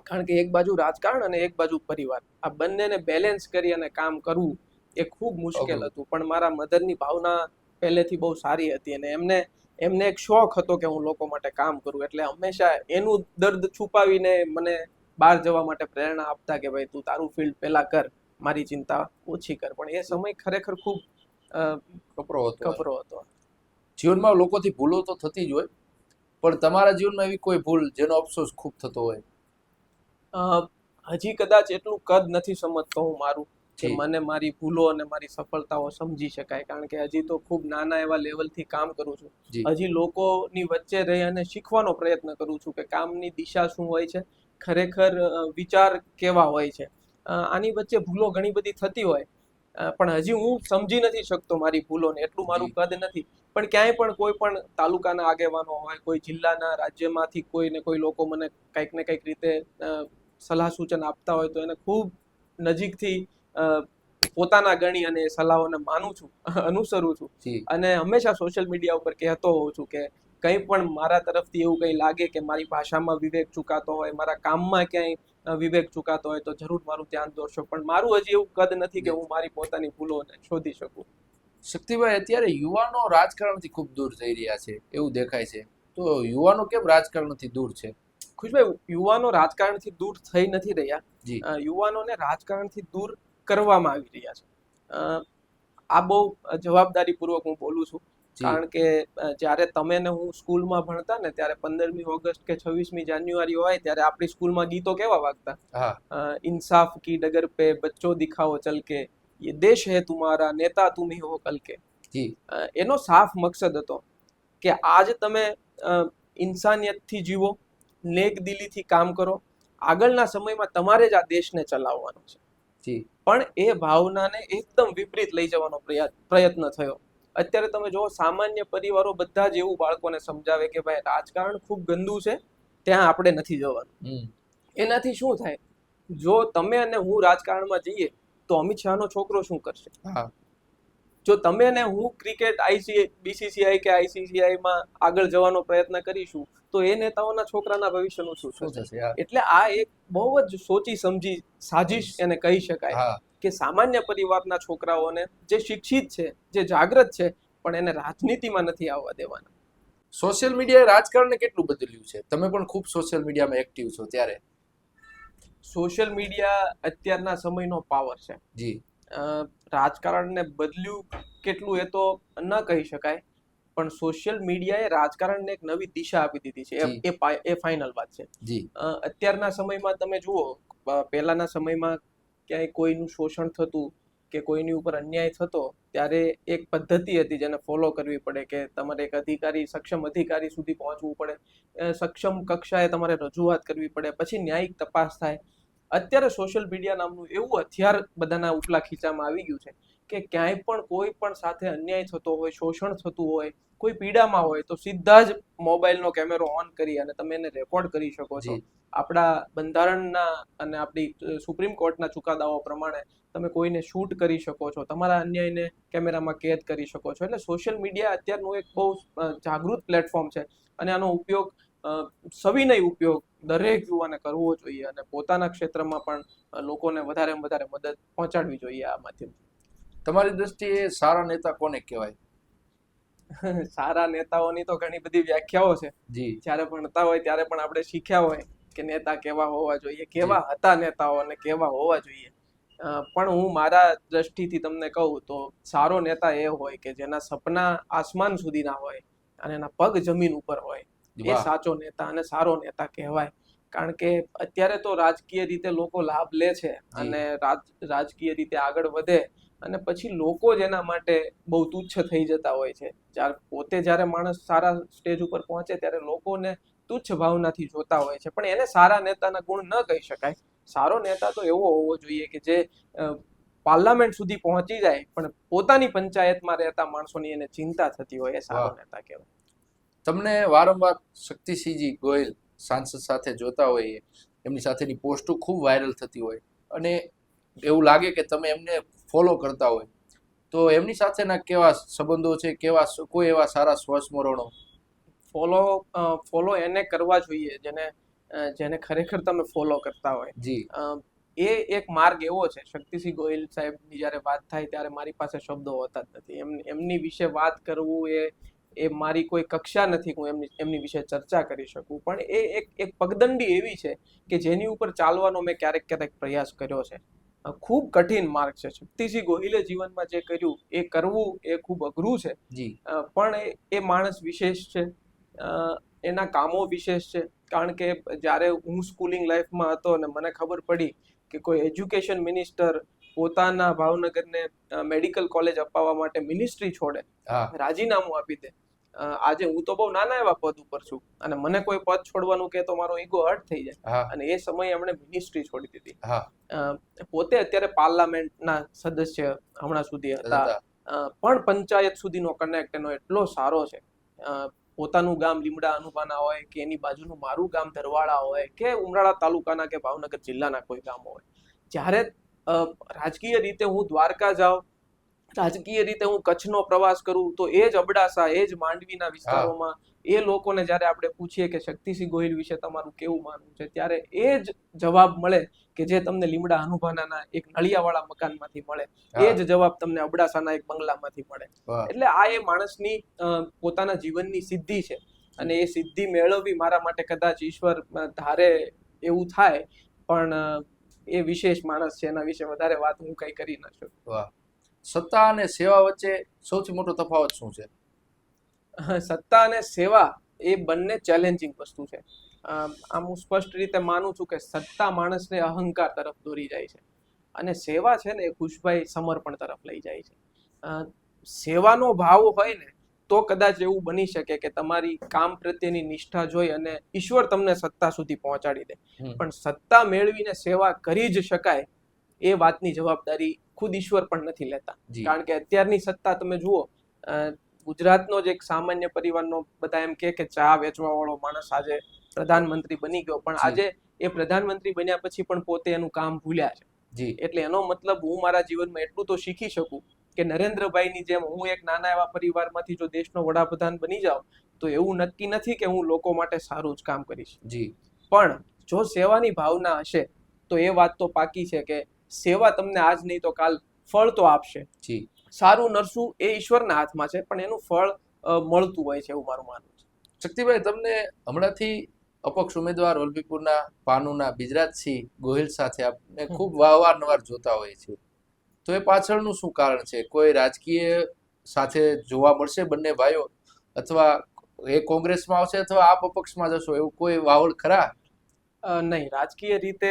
કારણ કે એક બાજુ રાજકારણ અને એક બાજુ પરિવાર, આ બંનેને બેલેન્સ કરી અને કામ કરવું એ ખૂબ મુશ્કેલ હતું. પણ મારા મધરની ભાવના પહેલેથી બહુ સારી હતી, અને એમને એક શોખ હતો કે હું લોકો માટે કામ કરું, એટલે હંમેશા એનું દર્દ છુપાવીને મને બહાર જવા માટે પ્રેરણા આપતા કે ભાઈ તું તારું ફિલ્ડ પહેલા કર, મારી ચિંતા ઓછી કર. પણ એ સમય ખરેખર ખૂબ કપરો હતો. જીવનમાં લોકોથી ભૂલો તો થતી જ હોય, પણ તમારા જીવનમાં એવી કોઈ ભૂલ જેનો અફસોસ ખૂબ થતો હોય? હજી કદાચ એટલું કદ નથી સમજતો હું મારું કે મને મારી ભૂલો અને મારી સફળતાઓ સમજી શકાય, કારણ કે હજી તો ખૂબ નાના એવા લેવલથી કામ કરું છું. હજી લોકોની વચ્ચે રહી અને શીખવાનો પ્રયત્ન કરું છું કે કામની દિશા શું હોય છે, ખરેખર વિચાર કેવા હોય છે. આની વચ્ચે ભૂલો ઘણી બધી થતી હોય, પણ હજી હું સમજી નથી શકતો મારી ભૂલોને, એટલું મારું કદ નથી. પણ ક્યાંય પણ કોઈ પણ તાલુકાના આગેવાનો હોય, કોઈ જિલ્લાના, રાજ્યમાંથી કોઈ ને કોઈ લોકો મને કંઈક ને કંઈક રીતે સલાહ સૂચન આપતા હોય તો એને ખૂબ નજીકથી પોતાના ગણી અને સલાહોને માનું છું, અનુસરું છું. અને હંમેશા સોશિયલ મીડિયા ઉપર કહેતો હોઉં છું કે કંઈ પણ મારા તરફથી એવું કંઈ લાગે કે મારી ભાષામાં વિવેક ચૂકાતો હોય, મારા કામમાં ક્યાંય વિવેક ચૂકાતો હોય તો જરૂર મારું ધ્યાન દોરશો. પણ મારું હજી એવું કદ નથી કે હું મારી પોતાની ભૂલોને શોધી શકું. શક્તિભાઈ, અત્યારે યુવાનો રાજકારણથી ખૂબ દૂર થઈ રહ્યા છે એવું દેખાય છે, તો યુવાનો કેમ રાજકારણથી દૂર છે? ખુશભાઈ, યુવાનો રાજકારણથી દૂર થઈ નથી રહ્યા, યુવાનોને રાજકારણથી દૂર કરવામાં આવી રહ્યા છે. આ બહુ જવાબદારીપૂર્વક હું બોલું છું, કારણ કે જ્યારે તમે ને હું સ્કૂલમાં ભણતા ને ત્યારે 15મી ઓગસ્ટ કે 26મી જાન્યુઆરી હોય ત્યારે આપણી સ્કૂલમાં ગીતો કેવા વાગતા? ઇન્સાફ કી ડગર પે બચ્ચો દિખાઓ ચલ કે, ये देश है तुम्हारा, नेता तुम ही हो कल के. એનો સાફ મકસદ હતો કે આજ તમે ઇન્સાનિયતથી જીવો, નેક દિલીથી કામ કરો, આગળના સમયમાં તમારે જ આ દેશને ચલાવવાનો છે. પણ એ ભાવનાને એકદમ વિપરીત લઈ જવાનો પ્રયત્ન થયો. અત્યારે તમે જો સામાન્ય પરિવારો બધા જ એવું બાળકોને સમજાવે કે ભાઈ રાજકારણ ખૂબ ગંદુ છે, ત્યાં આપણે નથી જવાનું. એનાથી શું થાય? જો તમે અને હું રાજકારણમાં જઈએ તો અમિત શાહનો છોકરો શું કરશે? જો તમે ને હું ક્રિકેટ BCCI કે ICCIમાં આગળ જવાનો પ્રયત્ન કરીશું તો એ નેતાઓના છોકરાના ભવિષ્યનું શું થશે? એટલે આ એક બહુ જ સોચી સમજી સાજિશ એને કહી શકાય કે સામાન્ય પરિવારના છોકરાઓને જે શિક્ષિત છે, જે જાગૃત છે, પણ એને રાજનીતિમાં નથી આવવા દેવાના. સોશિયલ મીડિયાએ રાજકારણને કેટલું બદલ્યું છે? તમે પણ ખૂબ સોશિયલ મીડિયામાં એક્ટિવ છો, ત્યારે સોશિયલ મીડિયા અત્યારના સમયનો પાવર છે. જી રાજકારણને બદલ્યું કેટલું એ તો ન કહી શકાય, પણ સોશિયલ મીડિયાએ રાજકારણને એક નવી દિશા આપી દીધી છે. એ ફાઇનલ વાત છે. જી અત્યારના સમયમાં તમે જુઓ, પહેલાના સમયમાં ક્યાંય કોઈનું શોષણ થતું કે કોઈની ઉપર અન્યાય થતો ત્યારે એક પદ્ધતિ હતી જેને ફોલો કરવી પડે, કે તમારે એક સક્ષમ અધિકારી સુધી પહોંચવું પડે, સક્ષમ કક્ષાએ તમારે રજૂઆત કરવી પડે, પછી ન્યાયિક તપાસ થાય. અત્યારે સોશિયલ મીડિયા નામનું એવું હથિયાર બધાના ઉપલા ખીચામાં આવી ગયું છે કે ક્યાંય પણ કોઈ પણ સાથે અન્યાય થતો હોય, શોષણ થતું હોય, કોઈ પીડામાં હોય તો સીધા જ મોબાઈલનો કેમેરો ઓન કરી અને તમે એને રેકોર્ડ કરી શકો છો. આપણા બંધારણના અને આપણી સુપ્રીમ કોર્ટના ચુકાદાઓ પ્રમાણે તમે કોઈને શૂટ કરી શકો છો, તમારા અન્યાયને કેમેરામાં કેદ કરી શકો છો. એટલે સોશિયલ મીડિયા અત્યારનું એક બહુ જાગૃત પ્લેટફોર્મ છે અને આનો ઉપયોગ સવિનય ઉપયોગ દરેક યુવાને કરવો જોઈએ અને પોતાના ક્ષેત્રમાં પણ લોકોને વધારે વધારે મદદ પહોંચાડવી જોઈએ આ માધ્યમથી. તમારી દ્રષ્ટિએ સારા નેતા કોને કહેવાય? સારા નેતાઓની તો ઘણી બધી વ્યાખ્યાઓ છે. જ્યારે ભણતા હોય ત્યારે પણ આપણે શીખ્યા હોય કે નેતા કેવા હોવા જોઈએ, કેવા હતા નેતાઓ અને કેવા હોવા જોઈએ. પણ હું મારા દ્રષ્ટિથી તમને કહું તો સારો નેતા એ હોય કે જેના સપના આસમાન સુધીના હોય અને એના પગ જમીન ઉપર હોય, એ સાચો નેતા અને સારો નેતા કહેવાય. કારણ કે અત્યારે તો રાજકીય રીતે લોકો લાભ લે છે અને રાજકીય રીતે આગળ વધે અને પછી લોકો જ એના માટે બહુ તુચ્છ થઈ જતા હોય છે. જ્યારે માણસ સારા સ્ટેજ ઉપર પહોંચે ત્યારે લોકોને તુચ્છ ભાવનાથી જોતા હોય છે, પણ એને સારા નેતાના ગુણ ન કહી શકાય. સારો નેતા તો એવો હોવો જોઈએ કે જે પાર્લામેન્ટ સુધી પહોંચી જાય પણ પોતાની પંચાયતમાં રહેતા માણસોની એને ચિંતા થતી હોય, એ સારો નેતા કહેવાય. તમને વારંવાર શક્તિસિંહજી ગોહિલ સાંસદ સાથે જોતા હોઈએ, એમની સાથેની પોસ્ટો ખૂબ વાયરલ થતી હોય અને એવું લાગે કે તમે એમને ફોલો કરતા હોય, તો એમની સાથેના કેવા સંબંધો છે, કેવા કોઈ એવા સારા સ્વસ્મરણો? ફોલો એને કરવા જોઈએ જેને ખરેખર તમે ફોલો કરતા હોય. એ એક માર્ગ એવો છે. શક્તિસિંહ ગોહિલ સાહેબની જ્યારે વાત થાય ત્યારે મારી પાસે શબ્દો હોતા જ નથી. એમની વિશે વાત કરવું એ મારી કોઈ કક્ષા નથી, હું એમની વિશે ચર્ચા કરી શકું. પણ એ એક પગદંડી એવી છે કે જેની ઉપર ચાલવાનો મેં ક્યારેક પ્રયાસ કર્યો છે. ખૂબ કઠિન માર્ગ છે. શક્તિસિંહ ગોહિલે જીવનમાં જે કર્યું એ કરવું એ ખૂબ અઘરું છે, પણ એ માણસ વિશેષ છે, એના કામો વિશેષ છે. કારણ કે જ્યારે હું સ્કૂલિંગ લાઈફમાં હતો અને મને ખબર પડી કે કોઈ એજ્યુકેશન મિનિસ્ટર પોતાના ભાવનગરને મેડિકલ કોલેજ અપાવવા માટે મિનિસ્ટ્રી છોડે, રાજીનામું આપી દે. આજે હું તો બહુ નાના એવા પદ ઉપર છું અને મને કોઈ પદ છોડવાનું કે તો મારો ઈગો હર્ટ થઈ જાય, અને એ સમયે એમણે મિનિસ્ટ્રી છોડી દીધી. પોતે અત્યારે પાર્લામેન્ટના સદસ્ય હમણાં સુધી હતા, પણ પંચાયત સુધીનો કનેક્ટ એનો એટલો સારો છે. પોતાનું ગામ લીમડા અનુપાના હોય કે એની બાજુનું મારું ગામ ધરવાડા હોય કે ઉમરાળા તાલુકાના કે ભાવનગર જિલ્લાના કોઈ ગામ હોય, જ્યારે રાજકીય રીતે હું દ્વારકા જાઉં, રાજકીય રીતે હું કચ્છનો પ્રવાસ કરું, તો એ જ અબડાસા, એ જ માંડવીના વિસ્તારોમાં એ લોકોને જ્યારે આપણે પૂછીએ કે શક્તિસિંહ ગોહિલ વિશે તમારું કેવું માનવું છે, ત્યારે એ જ જવાબ મળે કે જે તમને લીમડા અનુભાના એક નળિયાવાળા મકાનમાંથી મળે, એ જ જવાબ તમને અબડાસાના એક બંગલામાંથી મળે. એટલે આ એ માણસની પોતાના જીવનની સિદ્ધિ છે અને એ સિદ્ધિ મેળવવી મારા માટે કદાચ ઈશ્વર ધારે એવું થાય, પણ એ વિશેષ માણસ છે, એના વિશે વધારે વાત હું કઈ કરી ન શકું. સત્તા અને સેવા વચ્ચે સૌથી મોટો તફાવત શું છે? સત્તા અને સેવા એ બંને ચેલેન્જિંગ વસ્તુ છે. આમ હું સ્પષ્ટ રીતે માનું છું કે સત્તા માણસને અહંકાર તરફ દોરી જાય છે અને સેવા છે ને એ ખુશભાઈ સમર્પણ તરફ લઈ જાય છે. સેવાનો ભાવ હોય ને તો કદાચ એવું બની શકે કે તમારી કામ પ્રત્યેની નિષ્ઠા જોઈ અને ઈશ્વર તમને સત્તા સુધી પહોંચાડી દે, પણ સત્તા મેળવીને સેવા કરી જ શકાય એ વાતની જવાબદારી ખુદ ઈશ્વર પણ નથી લેતા. કારણ કે અત્યારની સત્તા તમે જુઓ, ગુજરાતનો જ એક સામાન્ય પરિવારનો બધા એમ કે ચા વેચવા વાળો માણસ આજે પ્રધાનમંત્રી બની ગયો, પણ આજે એ પ્રધાનમંત્રી બન્યા પછી પણ પોતે એનું કામ ભૂલ્યા છે. એટલે એનો મતલબ હું મારા જીવનમાં એટલું તો શીખી શકું કે નરેન્દ્રભાઈની જેમ હું એક નાના એવા પરિવારમાંથી જો દેશનો વડાપ્રધાન બની જાઉં તો એવું નક્કી નથી કે હું લોકો માટે સારું જ કામ કરીશ, પણ જો સેવાની ભાવના હશે તો એ વાત તો પાકી છે કે સેવા તમને આજ નહીં તો કાલ ફળ તો આપશે. સારું નરસું એ ઈશ્વરના હાથમાં છે, પણ એનું ફળ મળતું હોય છે, એવું મારું માનવું છે. શક્તિભાઈ, તમને હમણાંથી અપક્ષ ઉમેદવાર વલભીપુરના પાનુના બિજરાજસિંહ ગોહિલ સાથે આપણે ખૂબ વારંવાર જોતા હોઈએ છીએ, તો એ પાછળનું શું કારણ છે? કોઈ રાજકીય સાથે જોવા મળશે બંને ભાઈઓ, અથવા એ કોંગ્રેસમાં આવશે અથવા આપ અપક્ષમાં જશો, એવું કોઈ વાવડ ખરા? નહીં, રાજકીય રીતે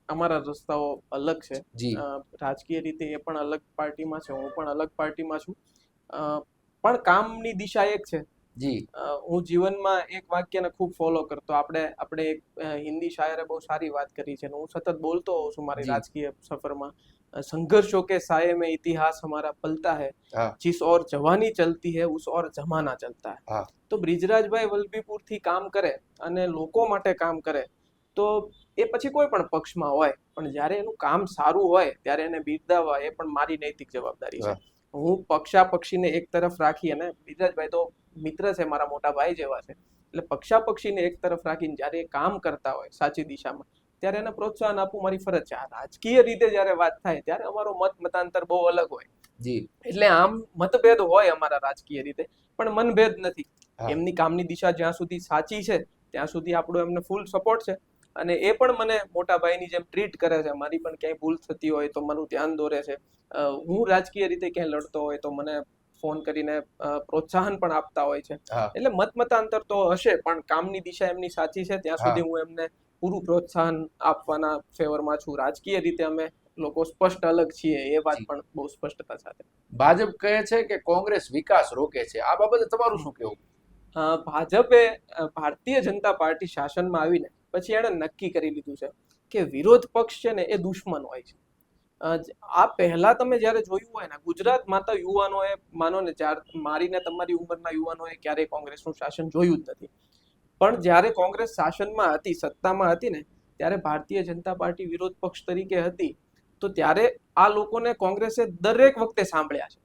અમારા રસ્તાઓ અલગ છે. જી રાજકીય રીતે એ પણ અલગ પાર્ટીમાં છે, હું પણ અલગ પાર્ટીમાં છું. પણ કામની દિશા એક છે. જી હું જીવનમાં એક વાક્યને ખૂબ ફોલો કરતો. આપણે એક હિન્દી શાયરે બહુ સારી વાત કરી છે, હું સતત બોલતો હોઉં છું મારી જી રાજકીય સફરમાં. संघर्षों के साये में इतिहास हमारा पलता है, હા जिस ओर जवानी चलती है उस ओर जमाना चलता है. હા તો બ્રિજરાજભાઈ વલભીપુરથી કામ કરે અને લોકો માટે કામ કરે, તો એ પછી કોઈ પણ પક્ષમાં હોય, પણ જ્યારે એનું કામ સારું હોય ત્યારે એને બિરદાવવા એ પણ મારી નૈતિક જવાબદારી છે. હું પક્ષાપક્ષીને એક તરફ રાખી, અને બિરજરાજભાઈ તો મિત્ર છે, મારા મોટા ભાઈ જેવા છે, એટલે પક્ષાપક્ષીને એક તરફ રાખીને જ્યારે એ કામ કરતા હોય સાચી દિશામાં, ત્યારે એને પ્રોત્સાહન આપવું મારી ફરજ છે. રાજકીય રીતે જ્યારે વાત થાય ત્યારે અમારો મતાંતર બહુ અલગ હોય. જી એટલે આમ મતભેદ હોય અમારા રાજકીય રીતે, પણ મનભેદ નથી. હા. એમની કામની દિશા જ્યાં સુધી સાચી છે ત્યાં સુધી આપણો એમને ફૂલ સપોર્ટ છે, અને એ પણ મને મોટા ભાઈની જેમ ટ્રીટ કરે છે. મારી પણ ક્યાંય ભૂલ થતી હોય તો મારું ધ્યાન દોરે છે. હું રાજકીય રીતે ક્યાંય લડતો હોય તો મને ફોન કરીને પ્રોત્સાહન પણ આપતા હોય છે. હા એટલે મતાંતર તો હશે, પણ કામની દિશા એમની સાચી છે ત્યાં સુધી હું એમને પૂરું પ્રોત્સાહન આપવાના ફેવરમાં છું. રાજકીય રીતે અમે લોકો સ્પષ્ટ અલગ છીએ, એ વાત પણ બહુ સ્પષ્ટતા સાથે. ભાજપ કહે છે કે કોંગ્રેસ વિકાસ રોકે છે, આ બાબતે તમારું શું કહેવું? ભાજપે ભારતીય જનતા પાર્ટી શાસનમાં આવીને પછી એણે નક્કી કરી લીધું છે કે વિરોધ પક્ષ છે ને એ દુશ્મન હોય છે. આ પહેલા તમે જ્યારે જોયું હોય ને, ગુજરાતમાં તો યુવાનોએ માનો ને મારી ને તમારી ઉંમરના યુવાનોએ ક્યારેય કોંગ્રેસનું શાસન જોયું જ નથી. પણ જ્યારે કોંગ્રેસ શાસનમાં હતી, સત્તામાં હતી ને, ત્યારે ભારતીય જનતા પાર્ટી વિરોધ પક્ષ તરીકે હતી, તો ત્યારે આ લોકોને કોંગ્રેસે દરેક વખતે સાંભળ્યા છે.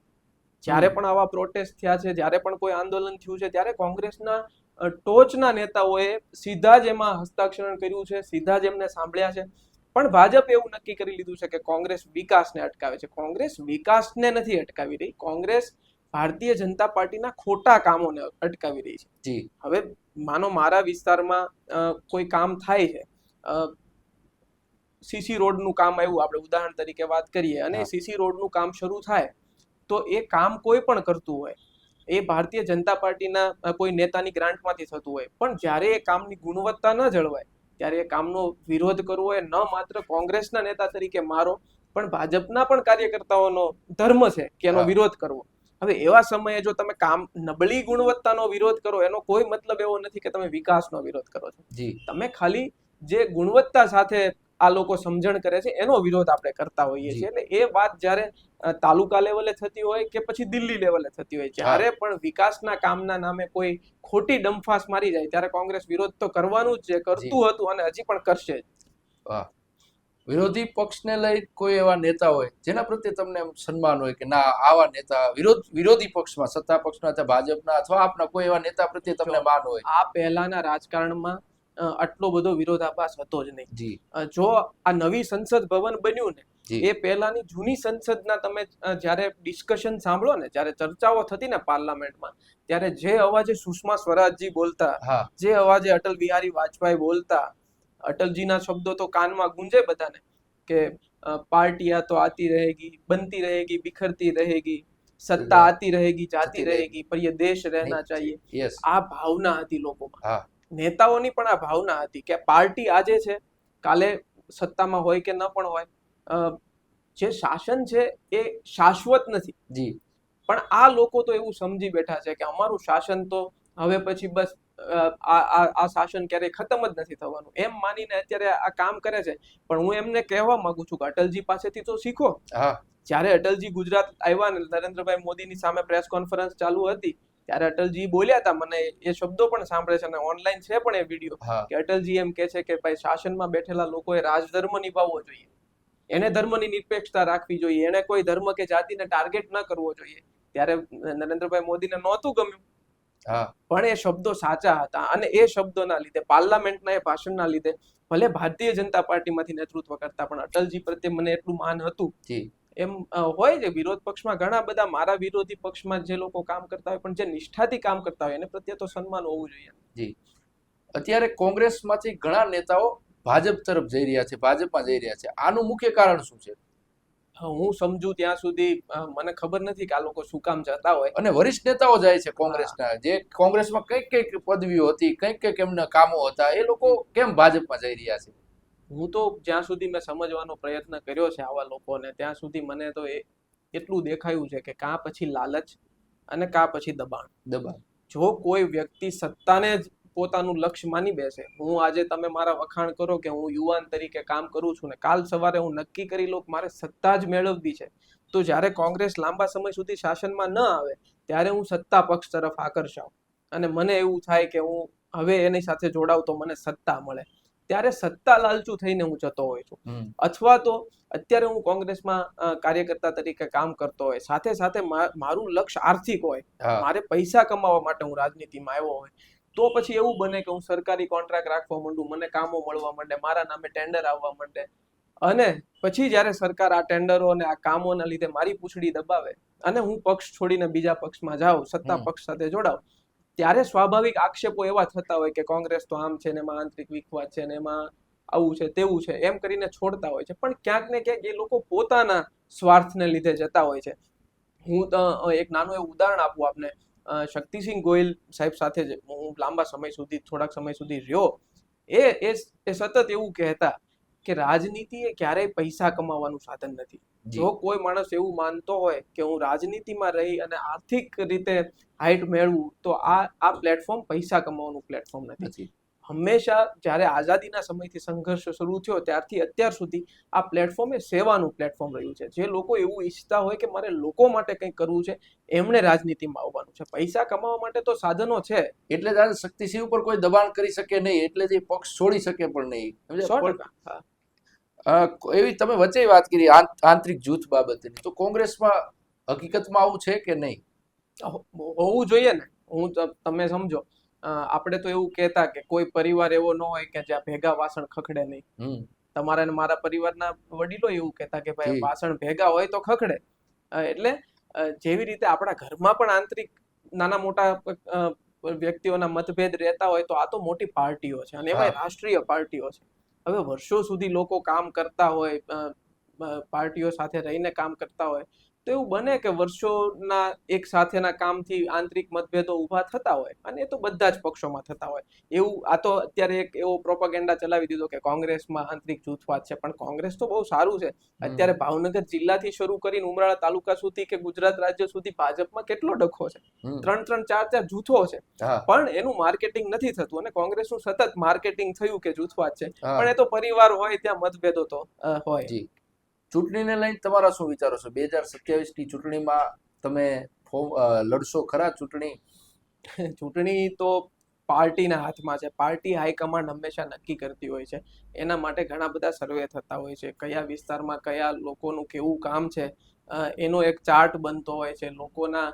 જ્યારે પણ આવા પ્રોટેસ્ટ થયા છે, જ્યારે પણ કોઈ આંદોલન થયું છે, ત્યારે કોંગ્રેસના ટોચના નેતાઓએ સીધા જ એમાં હસ્તાક્ષર કર્યું છે, સીધા જ એમને સાંભળ્યા છે. પણ ભાજપ એવું નક્કી કરી લીધું છે કે કોંગ્રેસ વિકાસને અટકાવે છે. કોંગ્રેસ વિકાસને નથી અટકાવી રહી, કોંગ્રેસ ભારતીય જનતા પાર્ટીના ખોટા કામોને અટકાવી રહી છે. જી હવે માનો મારા વિસ્તારમાં કોઈ કામ થાય છે, સીસી રોડનું કામ આવ્યું, આપણે ઉદાહરણ તરીકે વાત કરીએ, અને સીસી રોડનું કામ શરૂ થાય, તો એ કામ કોઈ પણ કરતું હોય, એ ભારતીય જનતા પાર્ટીના કોઈ નેતાની ગ્રાન્ટમાંથી થતું હોય, પણ જ્યારે એ કામની ગુણવત્તા ન જળવાય ત્યારે એ કામનો વિરોધ કરવો એ ન માત્ર કોંગ્રેસના નેતા તરીકે મારો, પણ ભાજપના પણ કાર્યકર્તાઓનો ધર્મ છે કે એનો વિરોધ કરવો. હવે એવા સમયે જો તમે કામ નબળી ગુણવત્તાનો વિરોધ કરો, એનો કોઈ મતલબ એવો નથી કે તમે વિકાસનો વિરોધ કરો છો. તમે ખાલી જે ગુણવત્તા સાથે આ લોકો સમજણ કરે છે એનો વિરોધ આપણે કરતા હોઈએ છીએ. એટલે એ વાત જ્યારે તાલુકા લેવલે થતી હોય કે પછી દિલ્હી લેવલે થતી હોય, જ્યારે પણ વિકાસના કામના નામે કોઈ ખોટી ડંફાસ મારી જાય ત્યારે કોંગ્રેસ વિરોધ તો કરવાનું જ છે, કરતું હતું અને હજી પણ કરશે. વિરોધી પક્ષને લઈ કોઈ એવા નેતા હોય જેના પ્રત્યે તમને સન્માન હોય કે ના, આવા નેતા વિરોધી પક્ષમાં, સત્તા પક્ષના અથવા ભાજપના અથવા આપના કોઈ એવા નેતા પ્રત્યે તમને માન હોય? આ પહેલાના રાજકારણમાં આટલો બધો વિરોધાભાસ હતો જ નહીં. જો આ નવી સંસદ ભવન બન્યું ને, એ પહેલાની જૂની સંસદના તમે જ્યારે ડિસ્કશન સાંભળો ને, જ્યારે ચર્ચાઓ થતી ને પાર્લામેન્ટમાં, ત્યારે જે અવાજે સુષ્મા સ્વરાજજી બોલતા, જે અવાજે અટલ બિહારી વાજપેયી બોલતા, અટલજીના શબ્દો તો કાનમાં ગુંજે બધાને કે પાર્ટિયા તો આતી रहेगी, बनती रहेगी, बिखरती रहेगी, સત્તા આતી रहेगी, જાતી रहेगी, पर ये देश रहना चाहिए. આ ભાવના હતી લોકોમાં. નેતાઓની પણ આ ભાવના હતી કે પાર્ટી આજે છે, કાલે સત્તામાં હોય કે ન પણ હોય, જે શાસન છે એ શાશ્વત નથી. પણ આ લોકો તો એવું સમજી બેઠા છે કે અમારું શાસન તો હવે પછી બસ આ શાસન ક્યારેય ખતમ જ નથી થવાનું, એમ માનીને અત્યારે આ કામ કરે છે. પણ હું એમને કહેવા માંગુ છું કે અટલજી પાસેથી તો શીખો. જ્યારે અટલજી ગુજરાત આવ્યા ને, નરેન્દ્રભાઈ મોદીની સામે પ્રેસ કોન્ફરન્સ ચાલુ હતી, ત્યારે અટલજી બોલ્યા હતા, મને એ શબ્દો પણ સાંભળે છે અને ઓનલાઈન છે પણ એ વિડીયો, કે અટલજી એમ કે છે કે ભાઈ શાસનમાં બેઠેલા લોકોએ રાજધર્મ નિભાવવો જોઈએ, એને ધર્મની નિરપેક્ષતા રાખવી જોઈએ, એને કોઈ ધર્મ કે જાતિને ટાર્ગેટ ન કરવો જોઈએ. ત્યારે નરેન્દ્રભાઈ મોદીને નહોતું ગમ્યું, પણ એ શબ્દો સાચા હતા, અને એ શબ્દોના લીધે, પાર્લામેન્ટના એ ભાષણના લીધે, ભલે ભારતીય જનતા પાર્ટીમાંથી નેતૃત્વ કરતા, પણ અટલજી પ્રત્યે મને એટલું માન હતું. એમ હોય છે વિરોધ પક્ષમાં ઘણા બધા, મારા વિરોધી પક્ષમાં જે લોકો કામ કરતા હોય પણ જે નિષ્ઠાથી કામ કરતા હોય એને પ્રત્યે તો સન્માન હોવું જોઈએ. અત્યારે કોંગ્રેસમાંથી ઘણા નેતાઓ ભાજપ તરફ જઈ રહ્યા છે, ભાજપમાં જઈ રહ્યા છે. આનું મુખ્ય કારણ શું છે? હું સમજુ ત્યાં સુધી મને ખબર નથી કે આ લોકો શું કામ જતા હોય. અને વરિષ્ઠ નેતાઓ જાય છે કોંગ્રેસના, જે કોંગ્રેસમાં કઈક પદવીઓ હતી, કઈક એમના કામો હતા, એ લોકો કેમ ભાજપમાં જઈ રહ્યા છે? હું તો જ્યાં સુધી મેં સમજવાનો પ્રયત્ન કર્યો છે આવા લોકોને, ત્યાં સુધી મને તો એટલું દેખાયું છે કે કાં પછી લાલચ અને કાં પછી દબાણ. જો કોઈ વ્યક્તિ સત્તાને જ પોતાનું લક્ષ્ય માની બેસે, હું આજે તમે મારા વખાણ કરો કે હું યુવાન તરીકે કામ કરું છું ને કાલ સવારે હું નક્કી કરી લઉં કે મારે સત્તા જ મેળવવી છે, તો જ્યારે કોંગ્રેસ લાંબા સમય સુધી શાસનમાં ન આવે ત્યારે હું સત્તા પક્ષ તરફ આકર્ષાવ અને મને એવું થાય કે હું હવે એની સાથે જોડાવ તો મને સત્તા મળે, ત્યારે સત્તા લાલચુ થઈને હું જતો હોઉં છું. અથવા તો અત્યારે હું કોંગ્રેસમાં કાર્યકર્તા તરીકે કામ કરતો હોય, સાથે સાથે મારું લક્ષ્ય આર્થિક હોય, મારે પૈસા કમાવા માટે હું રાજનીતિમાં આવ્યો હોય, તો પછી એવું બને કે હું સરકારી કોન્ટ્રાક્ટ રાખવા માંડું, મને કામો મળવા માંડે, મારા નામે ટેન્ડર આવવા માંડે, અને પછી જ્યારે સરકાર આ ટેન્ડરો અને આ કામોના લીધે મારી પૂંછડી દબાવે અને હું પક્ષ છોડીને બીજા પક્ષમાં જાઉં, સત્તા પક્ષ સાથે જોડાવ, ત્યારે સ્વાભાવિક આક્ષેપો એવા થતા હોય કે કોંગ્રેસ તો આમ છે ને એમાં આંતરિક વિખવાદ છે ને એમાં આવું છે તેવું છે એમ કરીને છોડતા હોય છે. પણ ક્યાંક ને ક્યાંક એ લોકો પોતાના સ્વાર્થને લીધે જતા હોય છે. હું એક નાનું એવું ઉદાહરણ આપું આપને. શક્તિસિંહ ગોહિલ સાહેબ સાથે જ હું લાંબા સમય સુધી, થોડાક સમય સુધી રહ્યો. એ સતત એવું કહેતા કે રાજનીતિ એ ક્યારેય પૈસા કમાવાનું સાધન નથી. જો કોઈ માણસ એવું માનતો હોય કે હું રાજનીતિમાં રહી અને આર્થિક રીતે હાઈટ મેળવું, તો આ પ્લેટફોર્મ પૈસા કમાવાનું પ્લેટફોર્મ નથી. હંમેશા જ્યારે આઝાદીના સમયથી સંઘર્ષ શરૂ થયો ત્યારથી અત્યાર સુધી આ પ્લેટફોર્મ એ સેવાનું પ્લેટફોર્મ રહ્યું છે. જે લોકો એવું ઈચ્છતા હોય કે મારે લોકો માટે કંઈક કરવું છે, એમણે રાજનીતિમાં આવવાનું છે. પૈસા કમાવા માટે તો સાધનો છે. એટલે જ આજે શક્તિસિંહ ઉપર કોઈ દબાણ કરી શકે નહીં, એટલે જ એ પક્ષ છોડી શકે પણ નહીં. એવી તમે વચ્ચે વાત કરી આંતરિક જૂથ બાબતની, તો કોંગ્રેસમાં હકીકતમાં આવું છે કે નહીં? હોવું જોઈએ ને. તમે સમજો, આપણે તો એવું કહેતા કે કોઈ પરિવાર એવો ન હોય કે જ્યાં ભેગા વાસણ ખખડે નહીં. તમારા અને મારા પરિવારના વડીલો એવું કહેતા કે ભાઈ વાસણ ભેગા હોય તો ખખડે. એટલે જેવી રીતે આપણા ઘરમાં પણ આંતરિક નાના મોટા વ્યક્તિઓના મતભેદ રહેતા હોય, તો આ તો મોટી પાર્ટીઓ છે અને એમાં રાષ્ટ્રીય પાર્ટીઓ છે. હવે વર્ષો સુધી લોકો કામ કરતા હોય, પાર્ટીઓ સાથે રહીને કામ કરતા હોય, તો એવું બને કે વર્ષોના એક સાથેના કામથી આંતરિક મતભેદો ઊભા થતા હોય, અને એ તો બધા જ પક્ષોમાં થતા હોય. એવું આ તો અત્યારે એક એવો પ્રોપેગેન્ડા ચલાવી દીધો કે કોંગ્રેસમાં આંતરિક જૂથવાદ છે, પણ કોંગ્રેસ તો બહુ સારું છે. અત્યારે ભાવનગર જિલ્લાથી શરૂ કરીને ઉમરાળા તાલુકા સુધી કે ગુજરાત રાજ્ય સુધી ભાજપમાં કેટલો ડખો છે, 3-3, 4-4 જૂથો છે, પણ એનું માર્કેટિંગ નથી થતું. અને કોંગ્રેસનું સતત માર્કેટિંગ થયું કે જૂથવાદ છે, પણ એ તો પરિવાર હોય ત્યાં મતભેદો તો હોય. ચૂંટણીને લઈને તમારા શું વિચારો છો? 2027ની ચૂંટણીમાં તમે લડશો ખરા? ચૂંટણી તો પાર્ટીના હાથમાં છે. પાર્ટી હાઈકમાન્ડ હંમેશા નક્કી કરતી હોય છે. એના માટે ઘણા બધા સર્વે થતા હોય છે. કયા વિસ્તારમાં કયા લોકોનું કેવું કામ છે એનો એક ચાર્ટ બનતો હોય છે. લોકોના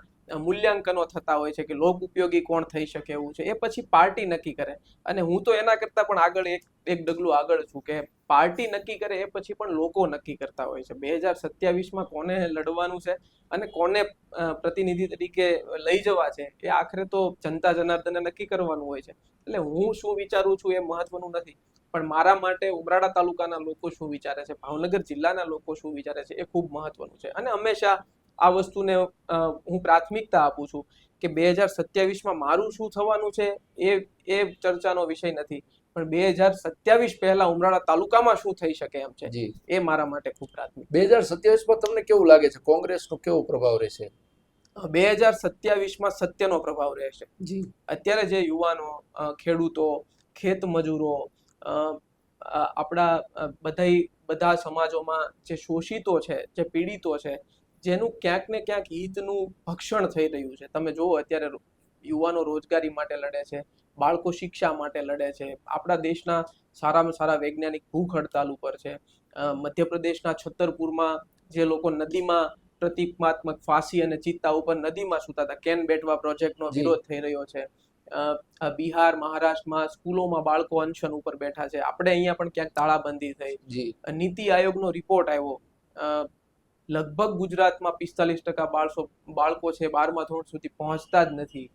મૂલ્યાંકનો થતા હોય છે કે લોક ઉપયોગી કોણ થઈ શકે એવું છે. એ પછી પાર્ટી નક્કી કરે. અને હું તો એના કરતા પણ આગળ એક ડગલું આગળ છું કે પાર્ટી નક્કી કરે એ પછી પણ લોકો નક્કી કરતા હોય છે. 2027માં કોને લડવાનું છે અને કોને પ્રતિનિધિ તરીકે લઈ જવા છે, એ આખરે તો જનતા જનાર્દને નક્કી કરવાનું હોય છે. એટલે હું શું વિચારું છું એ મહત્વનું નથી, પણ મારા માટે ઉમરાળા તાલુકાના લોકો શું વિચારે છે, ભાવનગર જિલ્લાના લોકો શું વિચારે છે, એ ખૂબ મહત્વનું છે. અને હંમેશા આ વસ્તુને હું પ્રાથમિકતા આપું છું કે 2027માં મારું શું થવાનું છે એ ચર્ચાનો વિષય નથી, પણ 2027 પહેલા ઉમરાળા તાલુકામાં શું થઈ શકે એમ છે, એ મારા માટે ખૂબ પ્રાથમિક. 2027માં તમને કેવું લાગે છે, કોંગ્રેસનો કેવો પ્રભાવ રહેશે? 2027માં સત્યનો પ્રભાવ રહેશે. અત્યારે જે યુવાનો, ખેડૂતો, ખેત મજૂરો, આપણા બધા સમાજોમાં જે શોષિતો છે, જે પીડિતો છે, જેનું ક્યાંક ને ક્યાંક હિતનું ભક્ષણ થઈ રહ્યું છે. તમે જુઓ અત્યારે યુવાનો રોજગારી માટે લડે છે, બાળકો શિક્ષા માટે લડે છે. આપણા દેશના સારામાં સારા વૈજ્ઞાનિક ભૂખ હડતાલ ઉપર છે. મધ્યપ્રદેશના છતરપુરમાં જે લોકો નદીમાં પ્રતિકાત્મક ફાંસી અને ચિત્તા ઉપર નદીમાં સૂતા હતા, કેન બેટવા પ્રોજેક્ટનો વિરોધ થઈ રહ્યો છે. બિહાર, મહારાષ્ટ્રમાં સ્કૂલોમાં બાળકો અનશન ઉપર બેઠા છે. આપણે અહીંયા પણ ક્યાંક તાળાબંધી થઈ. નીતિ આયોગનો રિપોર્ટ આવ્યો લગભગ ગુજરાતમાં 45% બાળકો છે 12મા ધોરણ સુધી પહોંચતા જ નથી.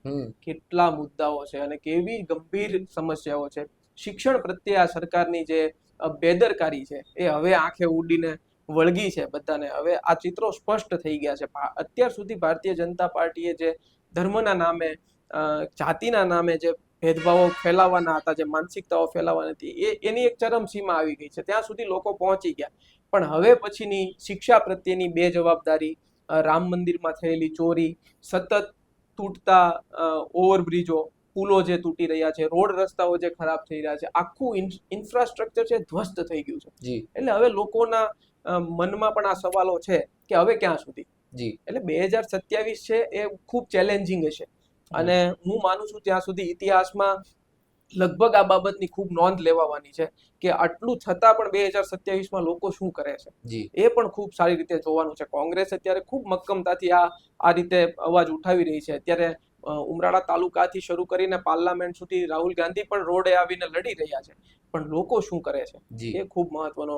કેટલા મુદ્દાઓ છે અને કેવી ગંભીર સમસ્યાઓ છે. શિક્ષણ પ્રત્યે આ સરકારની જે બેદરકારી છે એ હવે આંખે ઉડીને વળગી છે બધાને. હવે આ ચિત્રો સ્પષ્ટ થઈ ગયા છે. અત્યાર સુધી ભારતીય જનતા પાર્ટીએ જે ધર્મના નામે, જાતિના નામે જે ભેદભાવો ફેલાવવાના હતા, જે માનસિકતાઓ ફેલાવવાની હતી, એની એક ચરમસીમા આવી ગઈ છે. ત્યાં સુધી લોકો પહોંચી ગયા. પણ હવે પછીની શિક્ષા પ્રત્યેની બેજવાબદારી, રામ મંદિરમાં થયેલી ચોરી, સતત તૂટતા ઓવરબ્રિજો, પુલો જે તૂટી રહ્યા છે, રોડ રસ્તાઓ જે ખરાબ થઈ રહ્યા છે, આખું ઇન્ફ્રાસ્ટ્રક્ચર છે ધ્વસ્ત થઈ ગયું છે. એટલે હવે લોકોના મનમાં પણ આ સવાલો છે કે હવે ક્યાં સુધી. એટલે 2027 છે એ ખૂબ ચેલેન્જિંગ હશે અને હું માનું છું ત્યાં સુધી ઇતિહાસમાં લગભગ આ બાબતની ખૂબ નોંધ લેવાની છે કે આટલું છતાં પણ 2027માં લોકો શું કરે છે એ પણ ખૂબ સારી રીતે જોવાનું છે. કોંગ્રેસ અત્યારે ખૂબ મક્કમતાથી આ રીતે અવાજ ઉઠાવી રહી છે. અત્યારે ઉમરાળા તાલુકાથી શરૂ કરીને પાર્લામેન્ટ સુધી રાહુલ ગાંધી પણ રોડે આવીને લડી રહ્યા છે. પણ લોકો શું કરે છે એ ખૂબ મહત્વનો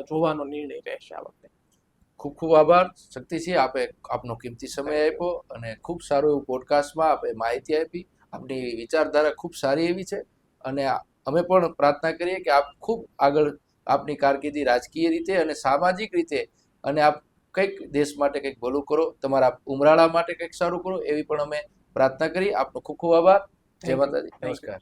જોવાનો નિર્ણય રહેશે આ વખતે. ખૂબ ખૂબ આભાર શક્તિસિંહ, આપે આપનો કિંમતી સમય આપ્યો અને ખૂબ સારું એવું પોડકાસ્ટમાં આપે માહિતી આપી. આપની વિચારધારા ખૂબ સારી એવી છે અને અમે પણ પ્રાર્થના કરીએ કે આપ ખૂબ આગળ આપની કારકિર્દી રાજકીય રીતે અને સામાજિક રીતે અને આપ કંઈક દેશ માટે કંઈક ભલું કરો, તમારા ઉમરાળા માટે કંઈક સારું કરો, એવી પણ અમે પ્રાર્થના કરી. આપનો ખૂબ ખૂબ આભાર. જય માતાજી. નમસ્કાર.